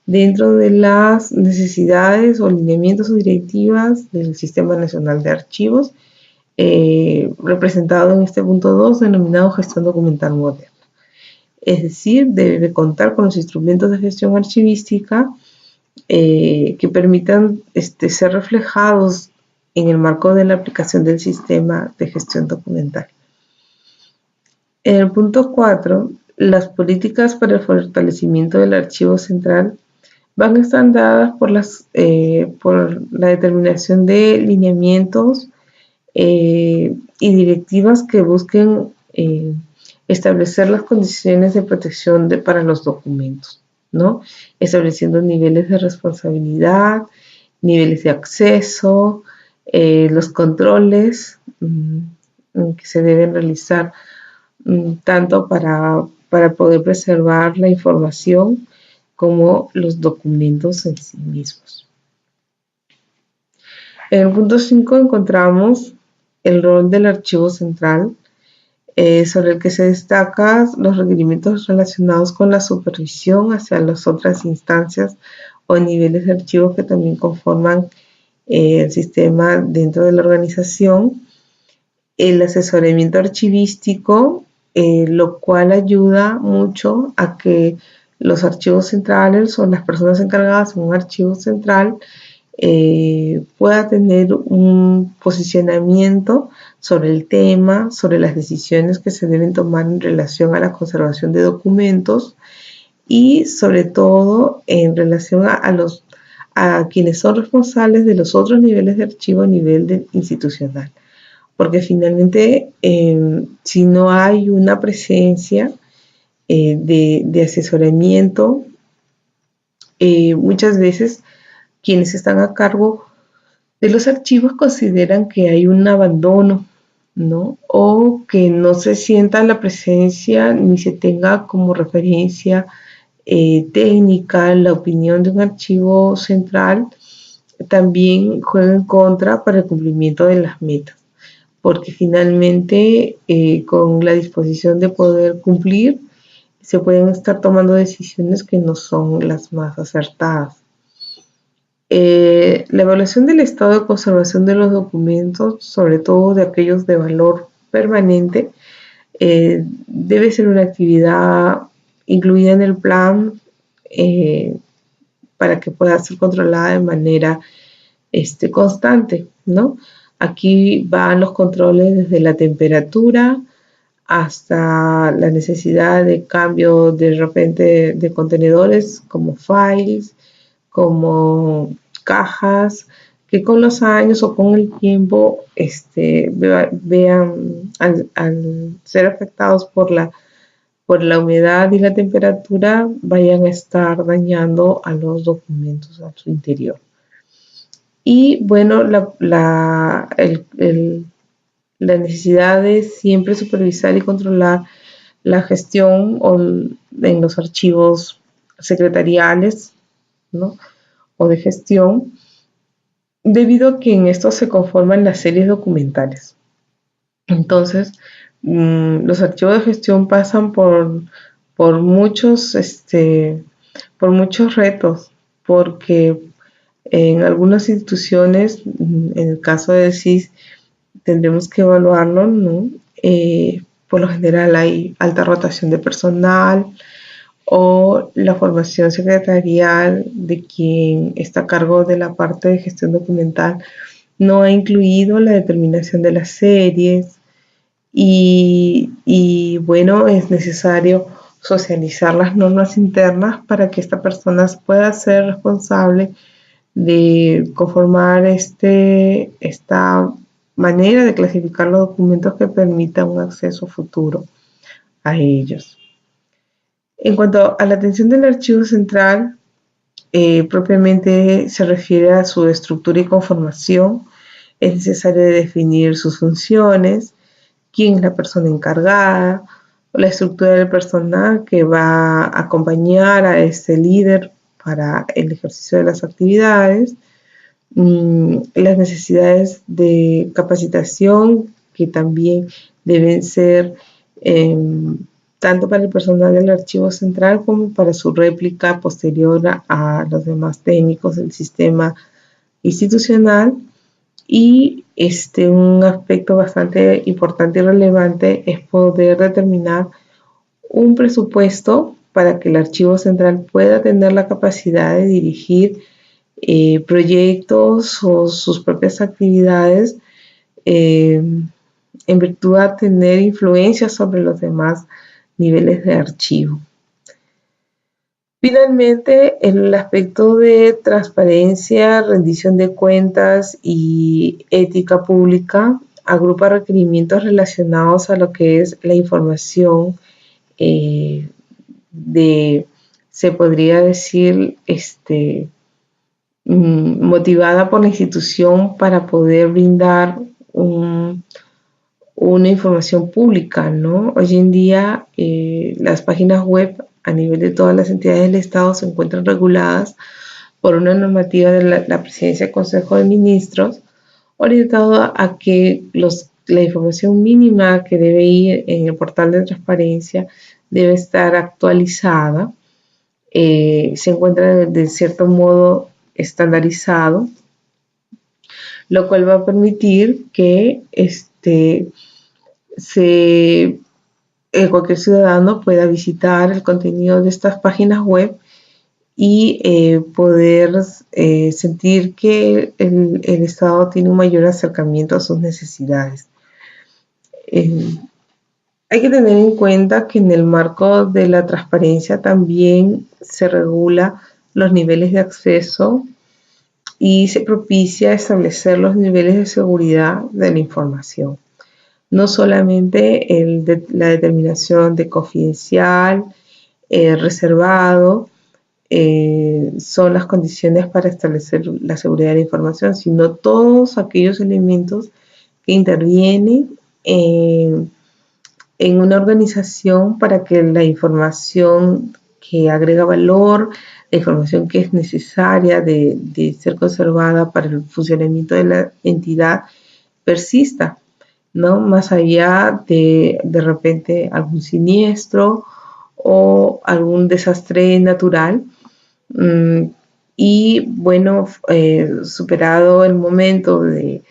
A: dentro de las necesidades o lineamientos o directivas del Sistema Nacional de Archivos, representado en este punto 2, denominado gestión documental moderna. Es decir, debe contar con los instrumentos de gestión archivística que permitan ser reflejados en el marco de la aplicación del sistema de gestión documental. En el punto 4, las políticas para el fortalecimiento del archivo central van a estar dadas por la determinación de lineamientos y directivas que busquen establecer las condiciones de protección para los documentos, ¿no? Estableciendo niveles de responsabilidad, niveles de acceso, los controles que se deben realizar tanto para poder preservar la información como los documentos en sí mismos. En el punto 5 encontramos el rol del archivo central, sobre el que se destacan los requerimientos relacionados con la supervisión hacia las otras instancias o niveles de archivos que también conforman el sistema dentro de la organización, el asesoramiento archivístico lo cual ayuda mucho a que los archivos centrales o las personas encargadas en un archivo central pueda tener un posicionamiento sobre el tema, sobre las decisiones que se deben tomar en relación a la conservación de documentos y sobre todo en relación a quienes son responsables de los otros niveles de archivo a nivel institucional. Porque finalmente, si no hay una presencia de asesoramiento, muchas veces quienes están a cargo de los archivos consideran que hay un abandono, ¿no? O que no se sienta la presencia ni se tenga como referencia técnica la opinión de un archivo central, también juega en contra para el cumplimiento de las metas, porque finalmente con la disposición de poder cumplir se pueden estar tomando decisiones que no son las más acertadas. La evaluación del estado de conservación de los documentos, sobre todo de aquellos de valor permanente, debe ser una actividad incluida en el plan para que pueda ser controlada de manera constante, ¿no? Aquí van los controles desde la temperatura hasta la necesidad de cambio de repente de contenedores como files, como cajas, que con los años o con el tiempo vean al ser afectados por la humedad y la temperatura, vayan a estar dañando a los documentos a su interior. Y bueno, la necesidad de siempre supervisar y controlar la gestión en los archivos secretariales, ¿no? O de gestión, debido a que en esto se conforman las series documentales. Entonces, los archivos de gestión pasan por muchos retos, porque en algunas instituciones, en el caso de CIS, tendremos que evaluarlo, ¿no? Por lo general hay alta rotación de personal o la formación secretarial de quien está a cargo de la parte de gestión documental no ha incluido la determinación de las series y bueno, es necesario socializar las normas internas para que esta persona pueda ser responsable de conformar esta manera de clasificar los documentos que permitan un acceso futuro a ellos. En cuanto a la atención del archivo central, propiamente se refiere a su estructura y conformación. Es necesario definir sus funciones, quién es la persona encargada, la estructura del personal que va a acompañar a este líder para el ejercicio de las actividades, las necesidades de capacitación que también deben ser tanto para el personal del archivo central como para su réplica posterior a los demás técnicos del sistema institucional. Y un aspecto bastante importante y relevante es poder determinar un presupuesto para que el archivo central pueda tener la capacidad de dirigir proyectos o sus propias actividades en virtud de tener influencia sobre los demás niveles de archivo. Finalmente, el aspecto de transparencia, rendición de cuentas y ética pública agrupa requerimientos relacionados a lo que es la información se podría decir, motivada por la institución para poder brindar una información pública, ¿no? Hoy en día las páginas web a nivel de todas las entidades del Estado se encuentran reguladas por una normativa de la Presidencia del Consejo de Ministros, orientado a que la información mínima que debe ir en el portal de transparencia debe estar actualizada, se encuentra de cierto modo estandarizado, lo cual va a permitir que cualquier ciudadano pueda visitar el contenido de estas páginas web y poder sentir que el Estado tiene un mayor acercamiento a sus necesidades. Hay que tener en cuenta que en el marco de la transparencia también se regula los niveles de acceso y se propicia establecer los niveles de seguridad de la información. No solamente la determinación de confidencial, reservado, son las condiciones para establecer la seguridad de la información, sino todos aquellos elementos que intervienen en una organización para que la información que agrega valor, la información que es necesaria de ser conservada para el funcionamiento de la entidad persista, ¿no? Más allá de repente algún siniestro o algún desastre natural. Y bueno, superado el momento de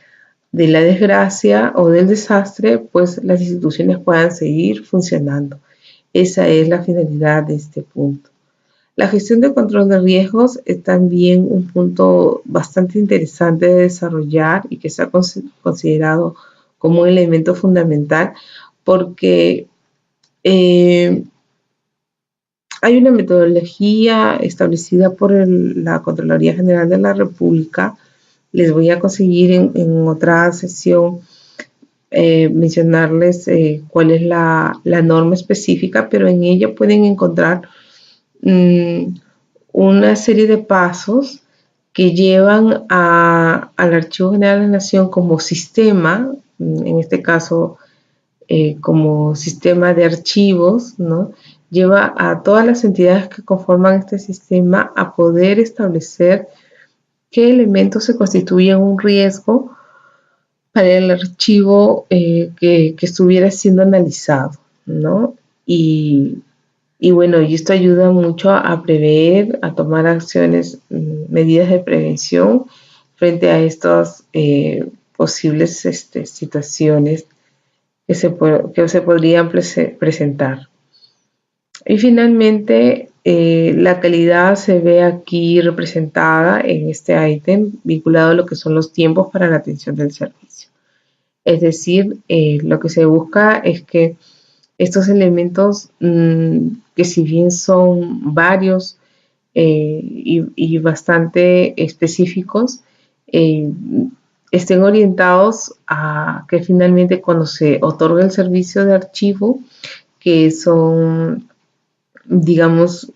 A: la desgracia o del desastre, pues las instituciones puedan seguir funcionando. Esa es la finalidad de este punto. La gestión de control de riesgos es también un punto bastante interesante de desarrollar y que está considerado como un elemento fundamental porque hay una metodología establecida por la Contraloría General de la República. Les voy a conseguir en otra sesión mencionarles cuál es la norma específica, pero en ella pueden encontrar una serie de pasos que llevan al Archivo General de la Nación como sistema, en este caso como sistema de archivos, ¿no? Lleva a todas las entidades que conforman este sistema a poder establecer qué elementos se constituyen un riesgo para el archivo que estuviera siendo analizado, ¿no? Y bueno, y esto ayuda mucho a prever, a tomar acciones, medidas de prevención frente a estas posibles situaciones que se podrían presentar. Y finalmente, la calidad se ve aquí representada en este ítem vinculado a lo que son los tiempos para la atención del servicio. Es decir, lo que se busca es que estos elementos, que si bien son varios y bastante específicos, estén orientados a que finalmente cuando se otorga el servicio de archivo, que son, digamos,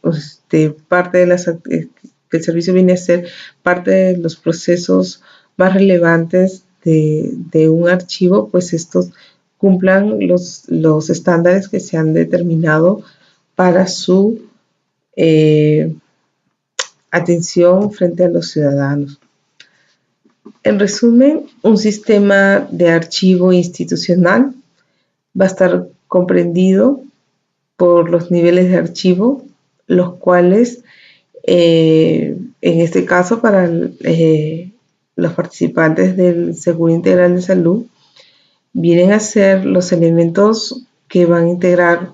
A: parte de que el servicio viene a ser parte de los procesos más relevantes de un archivo, pues estos cumplan los estándares que se han determinado para su atención frente a los ciudadanos. En resumen, un sistema de archivo institucional va a estar comprendido por los niveles de archivo, los cuales, en este caso, para los participantes del Seguro Integral de Salud, vienen a ser los elementos que van a integrar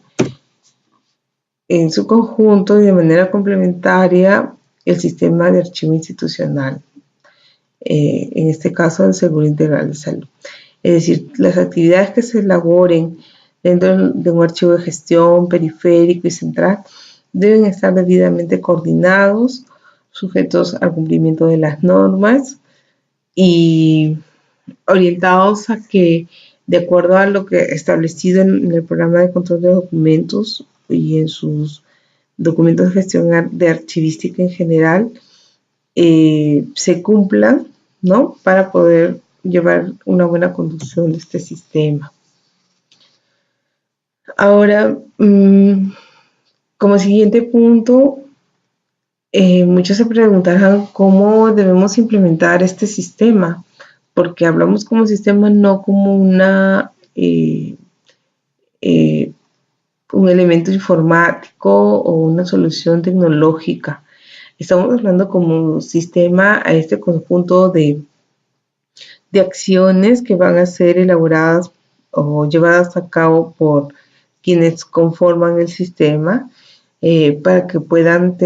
A: en su conjunto y de manera complementaria el sistema de archivo institucional, en este caso el Seguro Integral de Salud. Es decir, las actividades que se elaboren dentro de un archivo de gestión periférico y central deben estar debidamente coordinados, sujetos al cumplimiento de las normas y orientados a que, de acuerdo a lo que establecido en el programa de control de documentos y en sus documentos de gestión de archivística en general, se cumplan, ¿no? Para poder llevar una buena conducción de este sistema. Ahora, como siguiente punto, muchos se preguntarán cómo debemos implementar este sistema, porque hablamos como sistema, no como un elemento informático o una solución tecnológica. Estamos hablando como un sistema a este conjunto de acciones que van a ser elaboradas o llevadas a cabo por quienes conforman el sistema para que puedan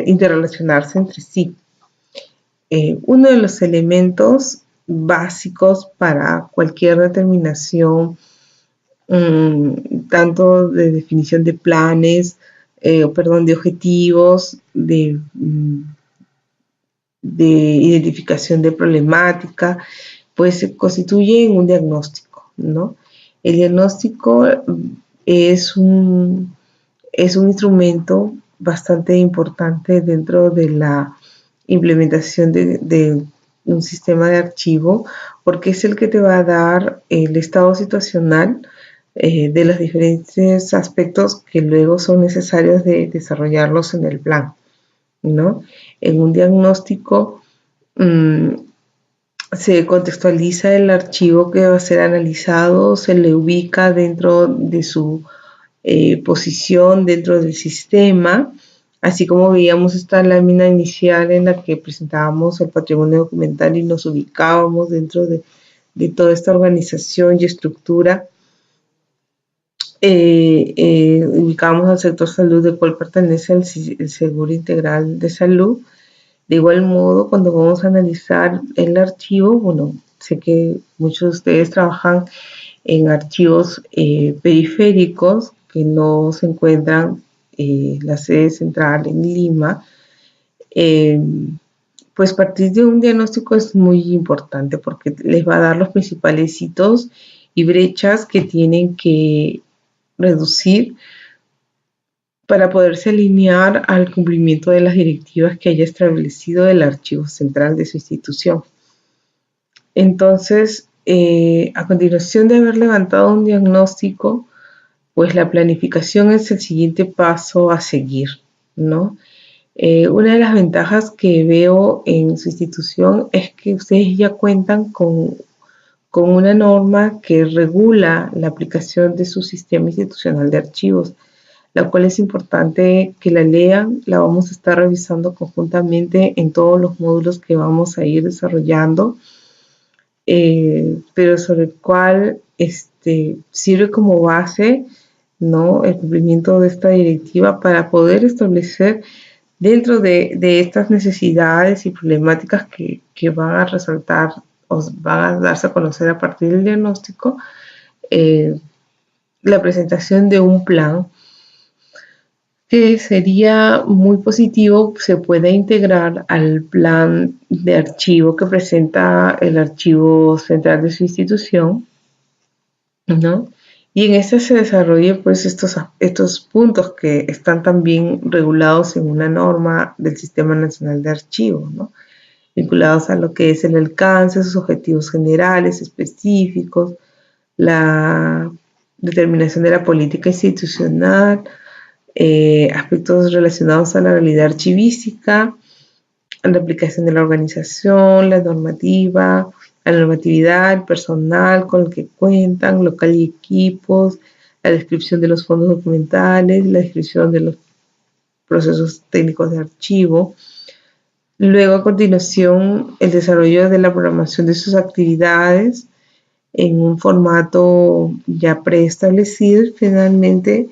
A: interrelacionarse entre sí. Uno de los elementos básicos para cualquier determinación, tanto de definición de planes, de objetivos, de identificación de problemática, pues se constituye en un diagnóstico, ¿no? El diagnóstico es un instrumento bastante importante dentro de la implementación de un sistema de archivo, porque es el que te va a dar el estado situacional de los diferentes aspectos que luego son necesarios de desarrollarlos en el plan, ¿no? En un diagnóstico se contextualiza el archivo que va a ser analizado, se le ubica dentro de su posición dentro del sistema, así como veíamos esta lámina inicial en la que presentábamos el patrimonio documental y nos ubicábamos dentro de toda esta organización y estructura. Ubicamos al sector salud, del cual pertenece el Seguro Integral de Salud. De igual modo, cuando vamos a analizar el archivo, bueno, sé que muchos de ustedes trabajan en archivos periféricos que no se encuentran la sede central en Lima, pues partir de un diagnóstico es muy importante porque les va a dar los principales hitos y brechas que tienen que reducir para poderse alinear al cumplimiento de las directivas que haya establecido el archivo central de su institución. Entonces, a continuación de haber levantado un diagnóstico, pues la planificación es el siguiente paso a seguir, ¿no? Una de las ventajas que veo en su institución es que ustedes ya cuentan con una norma que regula la aplicación de su sistema institucional de archivos, la cual es importante que la lean. La vamos a estar revisando conjuntamente en todos los módulos que vamos a ir desarrollando, pero sobre el cual sirve como base, ¿no?, el cumplimiento de esta directiva para poder establecer dentro de estas necesidades y problemáticas que van a resaltar o van a darse a conocer a partir del diagnóstico, la presentación de un plan que sería muy positivo se pueda integrar al plan de archivo que presenta el archivo central de su institución, ¿no? Y en este se desarrolle pues estos puntos que están también regulados en una norma del Sistema Nacional de Archivos, ¿no?, vinculados a lo que es el alcance, sus objetivos generales, específicos, la determinación de la política institucional, aspectos relacionados a la realidad archivística, a la aplicación de la organización, la normativa, la normatividad, el personal con el que cuentan, local y equipos, la descripción de los fondos documentales, la descripción de los procesos técnicos de archivo. Luego, a continuación, el desarrollo de la programación de sus actividades en un formato ya preestablecido. Finalmente,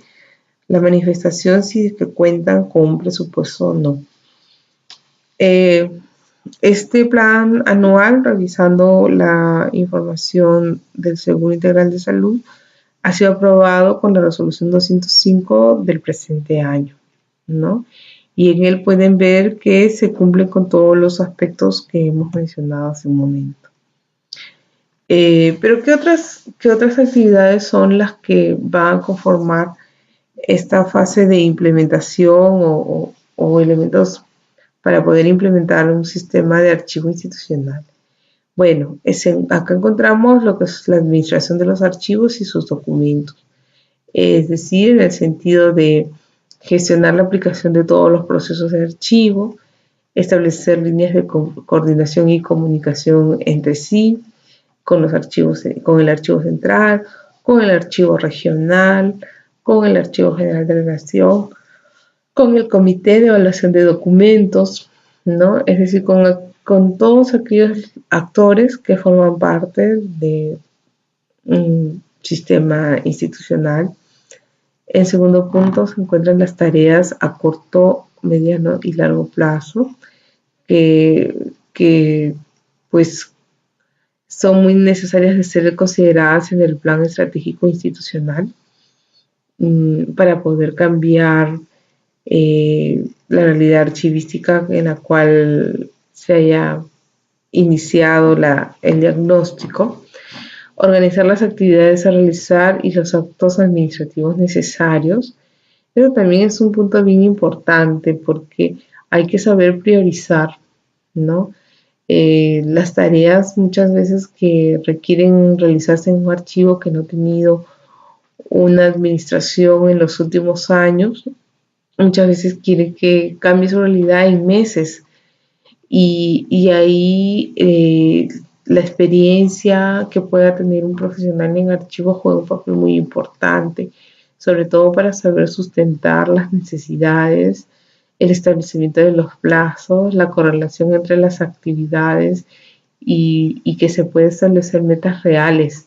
A: la manifestación si es que cuentan con un presupuesto o no. Este plan anual, revisando la información del Seguro Integral de Salud, ha sido aprobado con la resolución 205 del presente año, ¿no? Y en él pueden ver que se cumplen con todos los aspectos que hemos mencionado hace un momento. Pero ¿qué otras actividades son las que van a conformar esta fase de implementación o elementos para poder implementar un sistema de archivo institucional? Bueno, acá encontramos lo que es la administración de los archivos y sus documentos, es decir, en el sentido de gestionar la aplicación de todos los procesos de archivo, establecer líneas de coordinación y comunicación entre sí, con los archivos, con el archivo central, con el archivo regional, con el Archivo General de la Nación, con el Comité de Evaluación de Documentos, ¿no? Es decir, con todos aquellos actores que forman parte de un sistema institucional. En segundo punto se encuentran las tareas a corto, mediano y largo plazo, que pues son muy necesarias de ser consideradas en el plan estratégico institucional para poder cambiar la realidad archivística en la cual se haya iniciado el diagnóstico, organizar las actividades a realizar y los actos administrativos necesarios. Pero también es un punto bien importante porque hay que saber priorizar, ¿no? Las tareas muchas veces que requieren realizarse en un archivo que no ha tenido una administración en los últimos años, muchas veces quiere que cambie su realidad en meses y ahí la experiencia que pueda tener un profesional en archivo juega un papel muy importante, sobre todo para saber sustentar las necesidades, el establecimiento de los plazos, la correlación entre las actividades y que se puede establecer metas reales,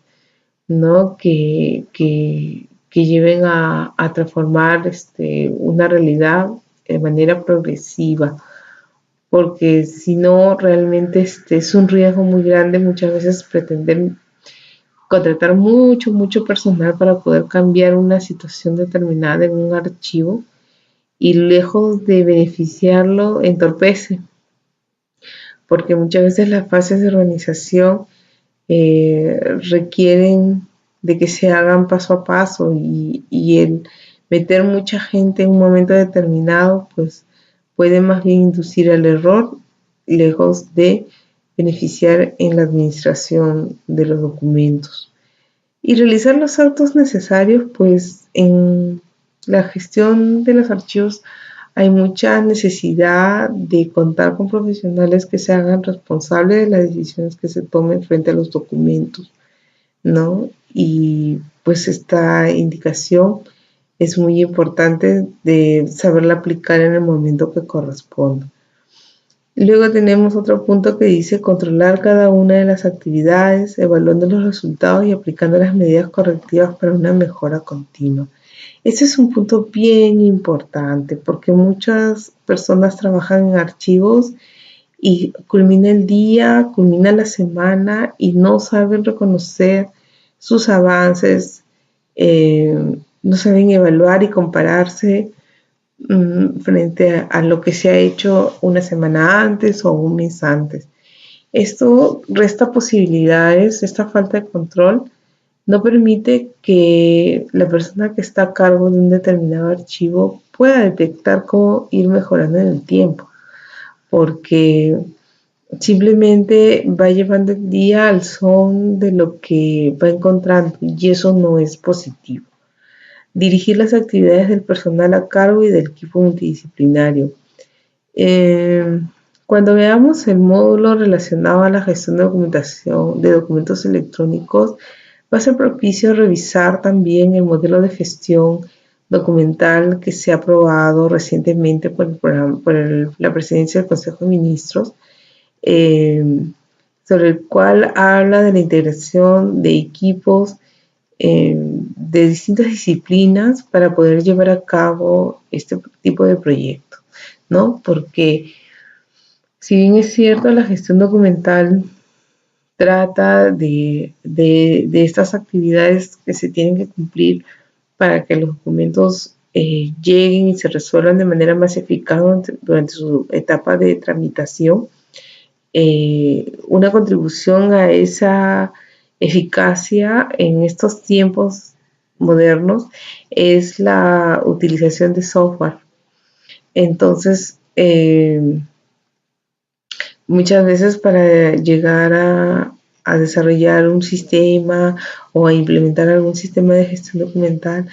A: ¿no? Que lleven a transformar una realidad de manera progresiva, porque si no, realmente es un riesgo muy grande muchas veces pretender contratar mucho personal para poder cambiar una situación determinada en un archivo y lejos de beneficiarlo entorpece, porque muchas veces las fases de organización requieren de que se hagan paso a paso y el meter mucha gente en un momento determinado pues puede más bien inducir al error lejos de beneficiar en la administración de los documentos. Y realizar los actos necesarios, pues en la gestión de los archivos hay mucha necesidad de contar con profesionales que se hagan responsables de las decisiones que se tomen frente a los documentos, ¿no? Y pues esta indicación es muy importante de saberla aplicar en el momento que corresponda. Luego tenemos otro punto que dice controlar cada una de las actividades, evaluando los resultados y aplicando las medidas correctivas para una mejora continua. Este es un punto bien importante porque muchas personas trabajan en archivos y culmina el día, culmina la semana y no saben reconocer sus avances, no saben evaluar y compararse frente a lo que se ha hecho una semana antes o un mes antes. Esto resta posibilidades, esta falta de control no permite que la persona que está a cargo de un determinado archivo pueda detectar cómo ir mejorando en el tiempo, porque simplemente va llevando el día al son de lo que va encontrando y eso no es positivo. Dirigir las actividades del personal a cargo y del equipo multidisciplinario. Cuando veamos el módulo relacionado a la gestión de documentación de documentos electrónicos, va a ser propicio revisar también el modelo de gestión documental que se ha aprobado recientemente por la presidencia del Consejo de Ministros, sobre el cual habla de la integración de equipos de distintas disciplinas para poder llevar a cabo este tipo de proyectos, ¿no? Porque si bien es cierto, la gestión documental trata de estas actividades que se tienen que cumplir para que los documentos lleguen y se resuelvan de manera más eficaz durante su etapa de tramitación. Una contribución a esa eficacia en estos tiempos modernos es la utilización de software. Entonces, muchas veces para llegar a desarrollar un sistema o a implementar algún sistema de gestión documental,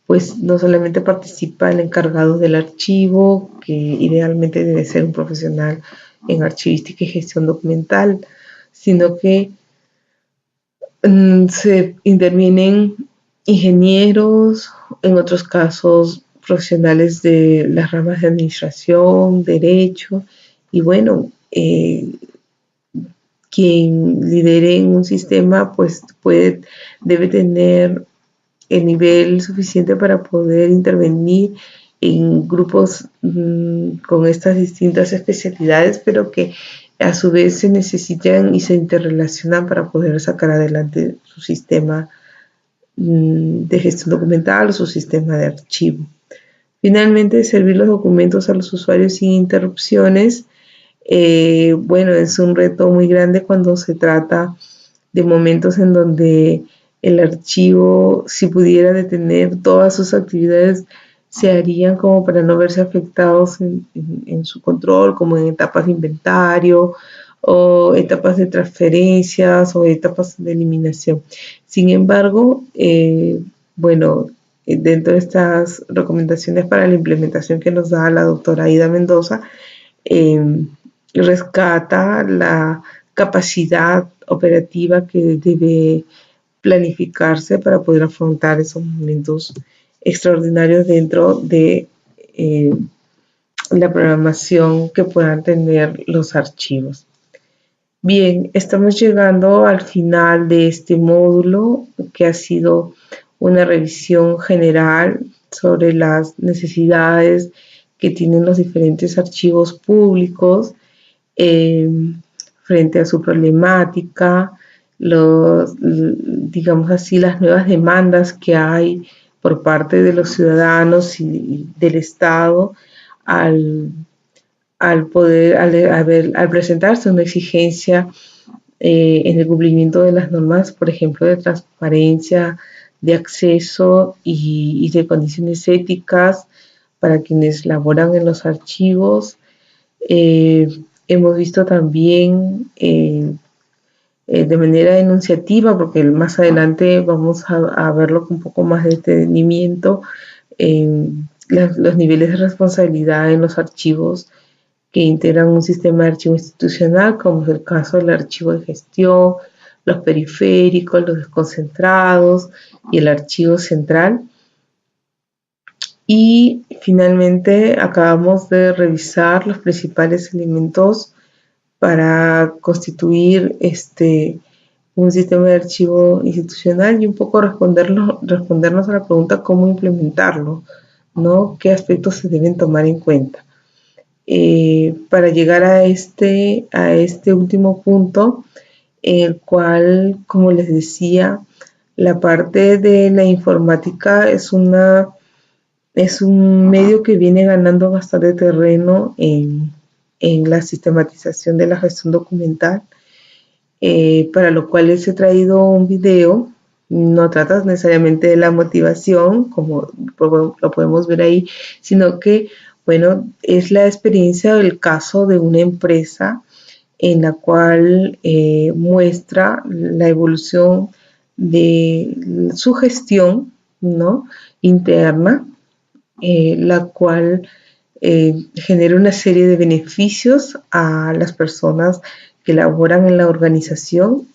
A: pues no solamente participa el encargado del archivo, que idealmente debe ser un profesional en archivística y gestión documental, sino que se intervienen ingenieros, en otros casos profesionales de las ramas de administración, derecho, y bueno, quien lidere un sistema pues debe tener el nivel suficiente para poder intervenir en grupos con estas distintas especialidades, pero que a su vez se necesitan y se interrelacionan para poder sacar adelante su sistema de gestión documental o su sistema de archivo. Finalmente, servir los documentos a los usuarios sin interrupciones. Bueno, es un reto muy grande cuando se trata de momentos en donde el archivo, si pudiera detener todas sus actividades, se harían como para no verse afectados en su control, como en etapas de inventario o etapas de transferencias o etapas de eliminación. Sin embargo, bueno, dentro de estas recomendaciones para la implementación que nos da la doctora Aida Mendoza, rescata la capacidad operativa que debe planificarse para poder afrontar esos momentos extraordinarios dentro de la programación que puedan tener los archivos. Bien, estamos llegando al final de este módulo que ha sido una revisión general sobre las necesidades que tienen los diferentes archivos públicos frente a su problemática, digamos así, las nuevas demandas que hay por parte de los ciudadanos y del Estado al presentarse una exigencia en el cumplimiento de las normas, por ejemplo, de transparencia, de acceso y de condiciones éticas para quienes laboran en los archivos. Hemos visto también de manera enunciativa, porque más adelante vamos a verlo con un poco más de detenimiento, los niveles de responsabilidad en los archivos que integran un sistema de archivo institucional, como es el caso del archivo de gestión, los periféricos, los desconcentrados y el archivo central. Y finalmente acabamos de revisar los principales elementos para constituir un sistema de archivo institucional y un poco respondernos a la pregunta cómo implementarlo, ¿no? ¿Qué aspectos se deben tomar en cuenta? Para llegar a este último punto, en el cual, como les decía, la parte de la informática es un medio que viene ganando bastante terreno en la sistematización de la gestión documental, para lo cual les he traído un video. No trata necesariamente de la motivación, como lo podemos ver ahí, sino que, bueno, es la experiencia del caso de una empresa en la cual muestra la evolución de su gestión, ¿no?, interna, la cual genera una serie de beneficios a las personas que laboran en la organización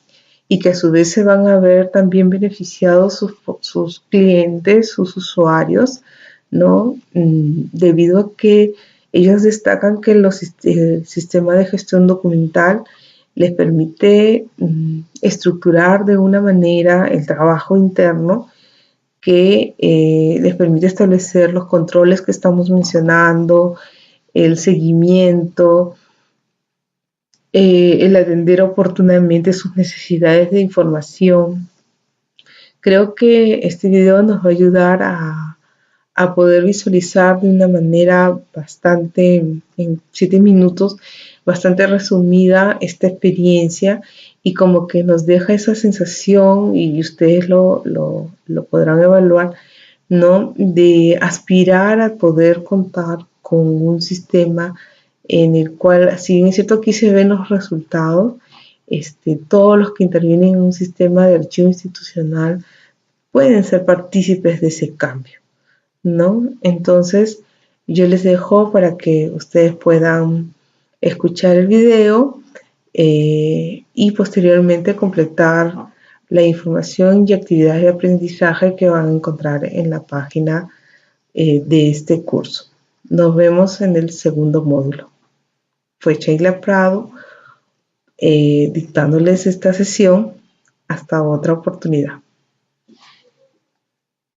A: y que a su vez se van a ver también beneficiados sus clientes, sus usuarios, ¿no? Debido a que ellos destacan que el sistema de gestión documental les permite estructurar de una manera el trabajo interno que les permite establecer los controles que estamos mencionando, el seguimiento, el atender oportunamente sus necesidades de información. Creo que este video nos va a ayudar a poder visualizar de una manera bastante, en 7 minutos, bastante resumida esta experiencia y como que nos deja esa sensación, y ustedes lo podrán evaluar, ¿no?, de aspirar a poder contar con un sistema en el cual, si bien es cierto, aquí se ven los resultados, todos los que intervienen en un sistema de archivo institucional pueden ser partícipes de ese cambio, ¿no? Entonces, yo les dejo para que ustedes puedan escuchar el video y posteriormente completar la información y actividades de aprendizaje que van a encontrar en la página de este curso. Nos vemos en el segundo módulo. Fue Sheila Prado dictándoles esta sesión. Hasta otra oportunidad.